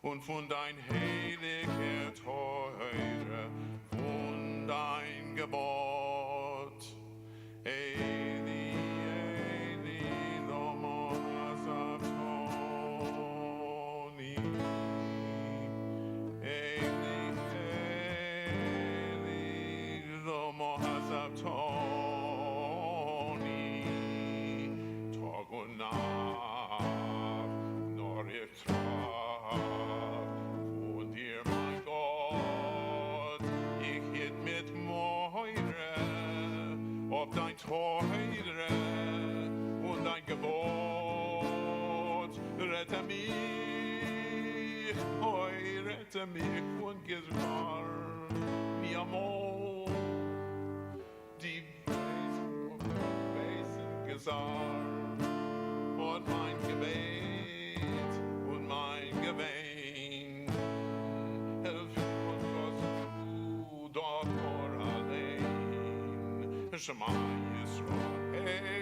und von dein heiliger Teure, von dein Gebot. Eli, Eli, lama sabachthani. Eli, Eli, lama sabachthani. Tag und Nacht, nur ich traf. Von dir, mein Gott, mich heurete mich und gesar mi amor die Weisen gesar und mein Gebet und mein Gewein helf und was du dort vor allein Shema Yisrael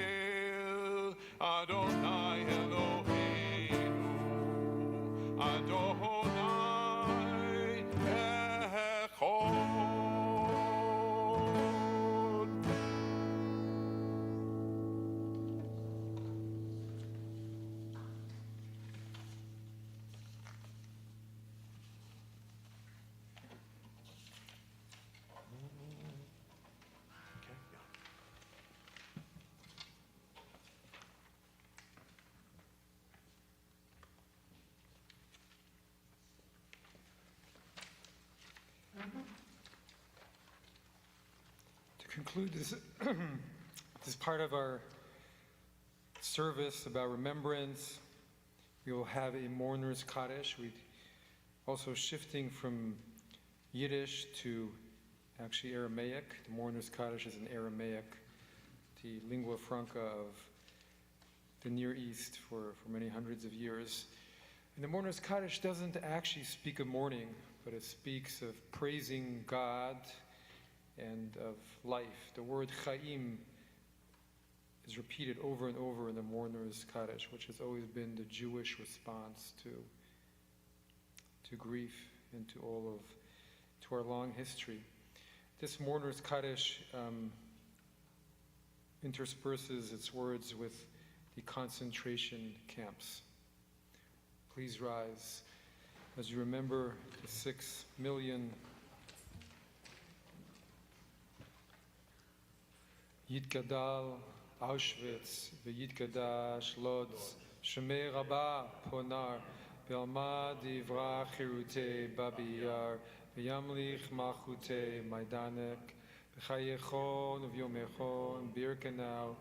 Adonai Eloheinu Adonai Echad. To conclude this, this part of our service about remembrance, we will have a mourner's Kaddish. We also shifting from Yiddish to actually Aramaic. The mourner's Kaddish is in Aramaic, the lingua franca of the Near East for many hundreds of years. And the mourner's Kaddish doesn't actually speak of mourning, but it speaks of praising God and of life. The word Chaim is repeated over and over in the mourner's Kaddish, which has always been the Jewish response to grief and to our long history. This mourner's Kaddish intersperses its words with the concentration camps. Please rise as you remember the 6 million Yitgadal, Auschwitz, V'Yitgadash, Lodz, Shemei Rabbah, Ponar, V'Alma Divra Chirute, Babi Yar, V'Yamlich Machute, Maidanek, V'Chayechon, V'Yomechon, Birkenau,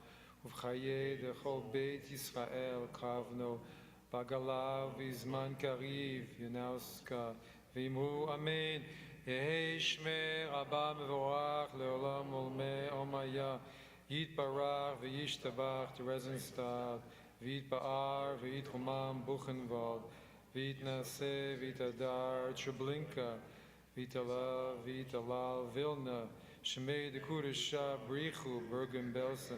V'Chaye Dechol Beit Yisrael, Kavno, Bagalav, V'Zman Kariv, Yanauska, V'Imru Amen. יהי שמי רבה מבורך לעולם עולמי עומיה יתברך וישתבח תרזנסטד ויתפאר ויתרומם בוכנוולד ויתנשא ויתהדר טרבלינקה ויתעלה ויתעלל וילנה שמי דקודשה בריחו ברגן בלסן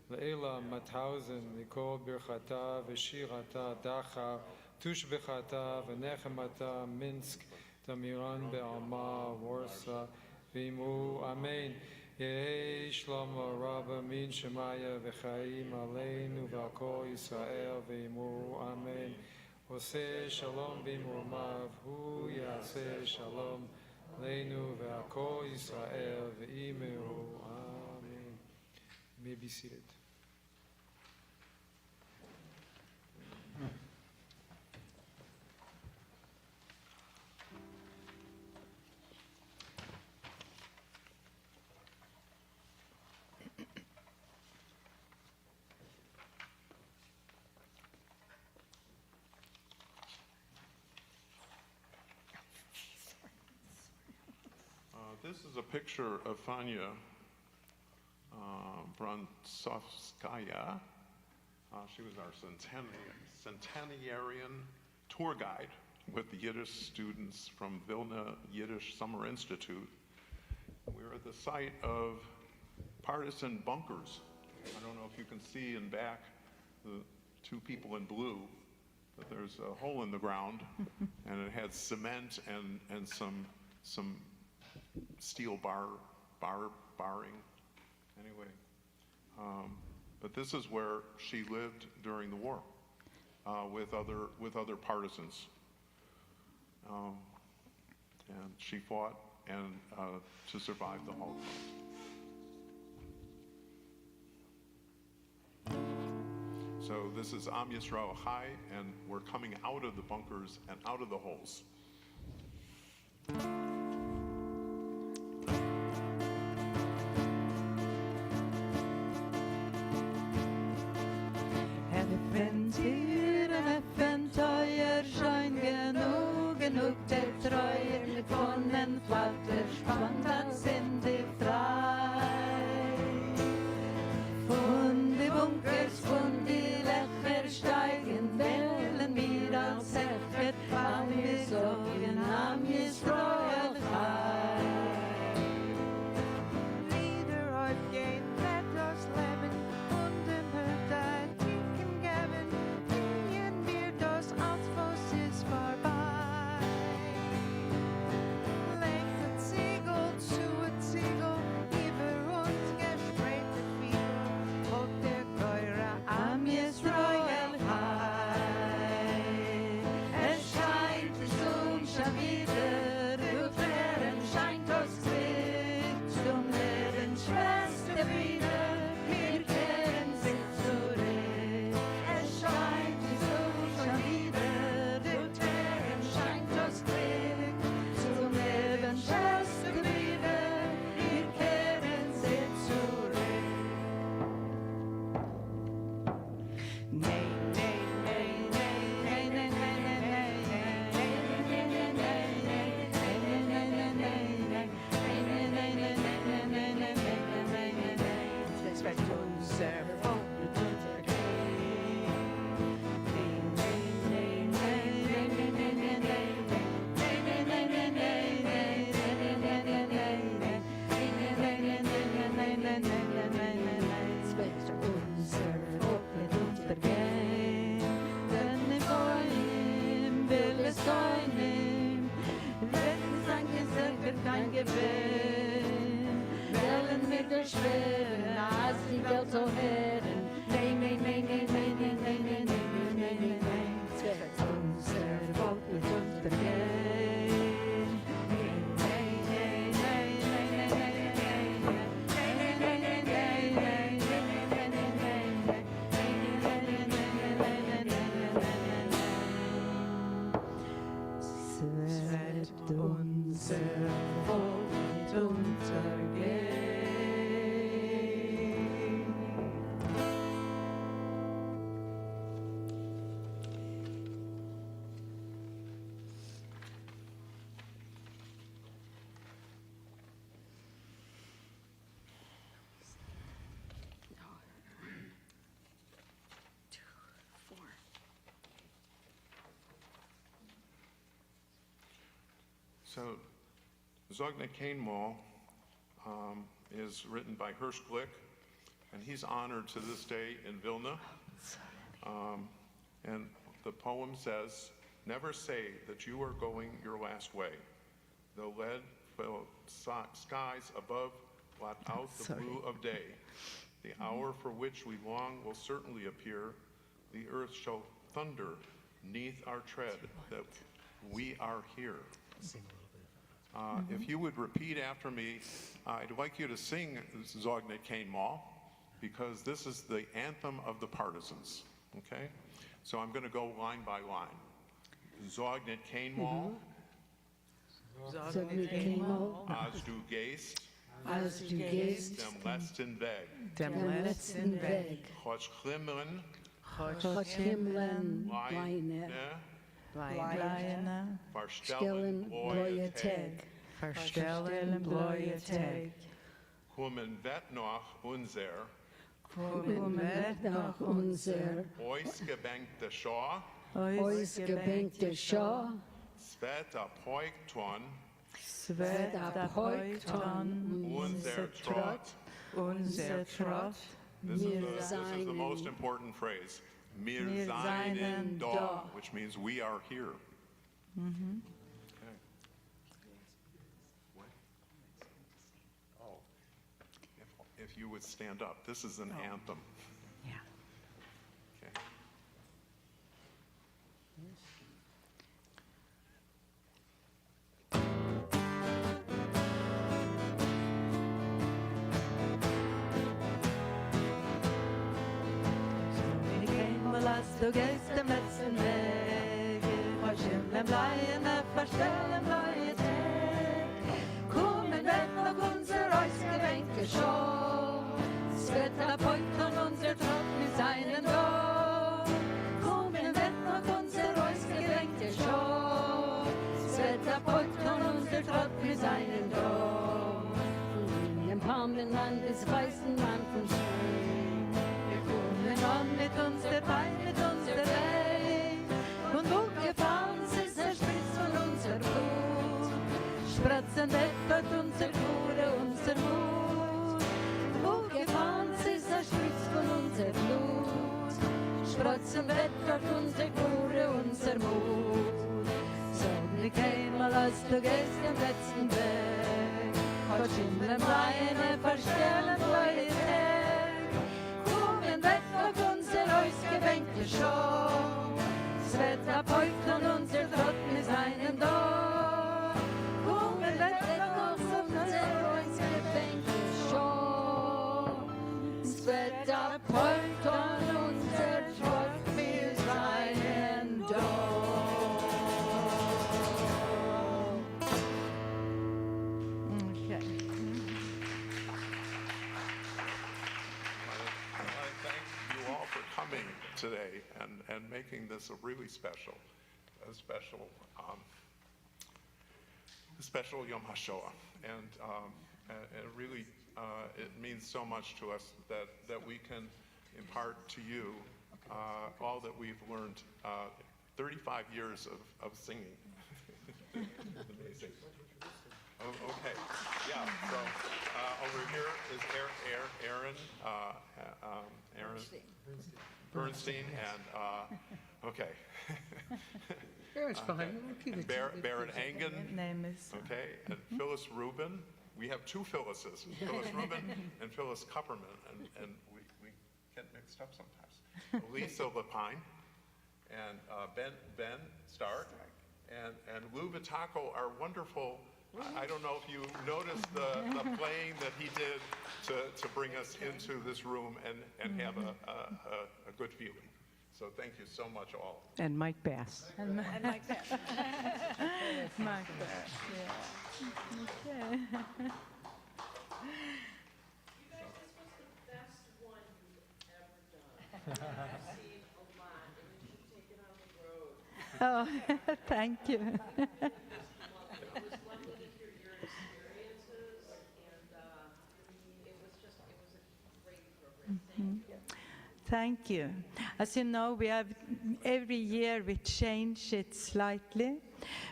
לעילה מטהאוזן לכל ברכתה ושירתה דחה תושבחתה ונחמתה מינסק Damiran be'alma Warsa v'imru Amen. Yehi Shlomo Rabba min Shemaya v'chaim aleinu v'al Yisrael v'imru Amen. Oseh Shalom b'imrumav hu yaseh Shalom aleinu v'al Yisrael v'imru Amen. You may be seated. This is a picture of Fanya Bronsovskaya. She was our centenarian tour guide with the Yiddish students from Vilna Yiddish Summer Institute. We're at the site of partisan bunkers. I don't know if you can see in back the two people in blue, but there's a hole in the ground, and it had cement and some steel barring. Anyway, but this is where she lived during the war with other partisans, and she fought and to survive the Holocaust. So this is Am Yisrael Chai, and we're coming out of the bunkers and out of the holes. Wenn dir ein Fenster scheint genug Druck der Treue mit Wonnen Vater spontan sind die frei. Von die Bunkers, von die Löcher steigen, wählen wir als Hecher, am Jesogen, am Jesroel Chai. Lieder aufgehen, wird das Leben und dem Hütte trinken geben, gehen wir das als was ist vorbei. Legt ein Ziegel zu ein Ziegel, über uns gestreute Fiegel, ob der Geure Am Jesroel Chai. Es scheint die Sonne schon wieder, durch Herren scheint das Licht zum Leben, Schwester wieder, wir kehren sich zurück. Es scheint die Sonne schon wieder, durch Herren scheint das Licht zum Leben, Schwester wieder, wir kehren sich zurück. Nein, nein, nein, nein, nein, nein, Das wird unser Volk mit unser kein Gewinn, wollen wir durchschweren, als die Welt so hören. Nein, nein, nein, nein, nein, nein, nein, nein, nein, nein, nein, nein, es wird unser Volk mit uns vergehen. Nein, nein, nein, nein, nein, nein, nein, nein, nein, nein, nein, nein, nein, nein, es wird unser Volk mit untergehen. So, Zogna Kainmal is written by Hirsch Glick, and he's honored to this day in Vilna. And the poem says, "Never say that you are going your last way. The lead filled skies above blot out the blue of day. The hour for which we long will certainly appear. The earth shall thunder neath our tread that we are here." If you would repeat after me, I'd like you to sing Zognet Kain Mall, because this is the anthem of the partisans, okay? So I'm going to go line by line. Zognet Kain Mall, Zognet Kainmal, as du gehst, als du gehst, dem letzten Weg, dem letzten Weg, Gott Himmelen, Gott Himmelen, Leine, Kleine, Verstellen, blauwe Tag, verstellen blauwe Tag. Kommen wird noch unser, Kommen nach unser ausgebenkte Shoah, ausgebenkte Shoah, Sveta Poikton, Sveta Poikton, unser Trott. unser Trott. This Wir is the most seinen. important phrase. Wir Wir seinen seinen da, da. which means we are here. Okay. What? Oh, if you would stand up, this is an anthem. Ja. Okay. Ich käme mal als du gehst dem letzten Weg. Vor Schimmeln bleiben, verstellen bleiben Tag. Kommen wird noch unser ausgebenkte Show. Es wird der Point an unser Trott mit seinen Do. Kommen wird noch unser ausgebenkte Show. Es der Pott von unser Trott mit seinen Dom. Von dem Palmenland des weißen Mann von Schnee. Wir kommen an mit uns der Wein, mit uns der Wein. Und wo gefahren ist der Spritz von unser Blut. Spritzen wettert unser Gure, unser Mut. Wo gefahren ist der Spritz von unser Blut. Spritzen wettert unser Gure, unser Mut. Sag nicht einmal, als du gehst den letzten Weg. Hat Schindler meine verstellen vor ihr Tag. Kommen weg auf unser ausgebänkte Show. Es wird abheut und unser Trott mit seinen Dom. Kommen weg auf unser ausgebänkte Show. Es wird abheut und unser Trott mit seinen Dom. Okay. I want to thank you all for coming today and making this a really special Yom HaShoah. And really, it means so much to us that we can impart to you all that we've learned 35 years of singing. Amazing. Oh, okay, yeah, so over here is Aaron Bernstein, and, okay. It's fine. We'll keep it. Baron Angen, Name is okay, and Phyllis Rubin. We have two Phyllises, Phyllis Rubin and Phyllis Kupperman, and we get mixed up sometimes. Lisa Lapine, and Ben Stark, and Lou Vitacco, our wonderful. I don't know if you noticed the playing that he did to bring us into this room and have a good feeling. So thank you so much, all. And Mike Bass. and Mike Bass. Mike Bass, yeah. Okay. Oh, thank you. Thank you. As you know, we have every year we change it slightly,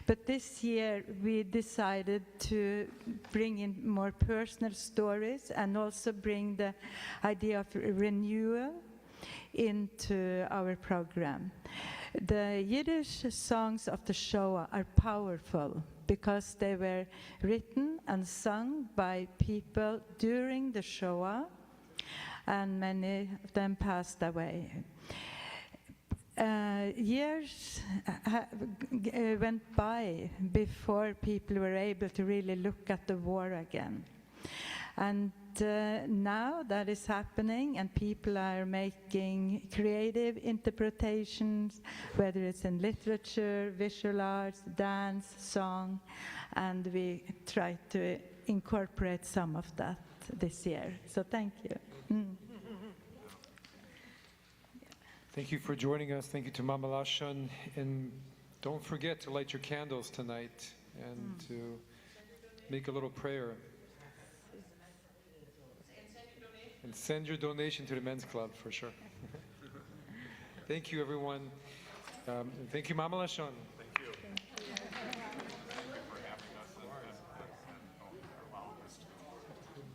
but this year we decided to bring in more personal stories and also bring the idea of renewal into our program. The Yiddish songs of the Shoah are powerful because they were written and sung by people during the Shoah, and many of them passed away. Years went by before people were able to really look at the war again. And now that is happening, and people are making creative interpretations, whether it's in literature, visual arts, dance, song, and we try to incorporate some of that this year. So thank you. Thank you for joining us. Thank you to Mameloshn. And don't forget to light your candles tonight and to make a little prayer. And send your donation to the men's club for sure. Thank you, everyone. Thank you, Mameloshn.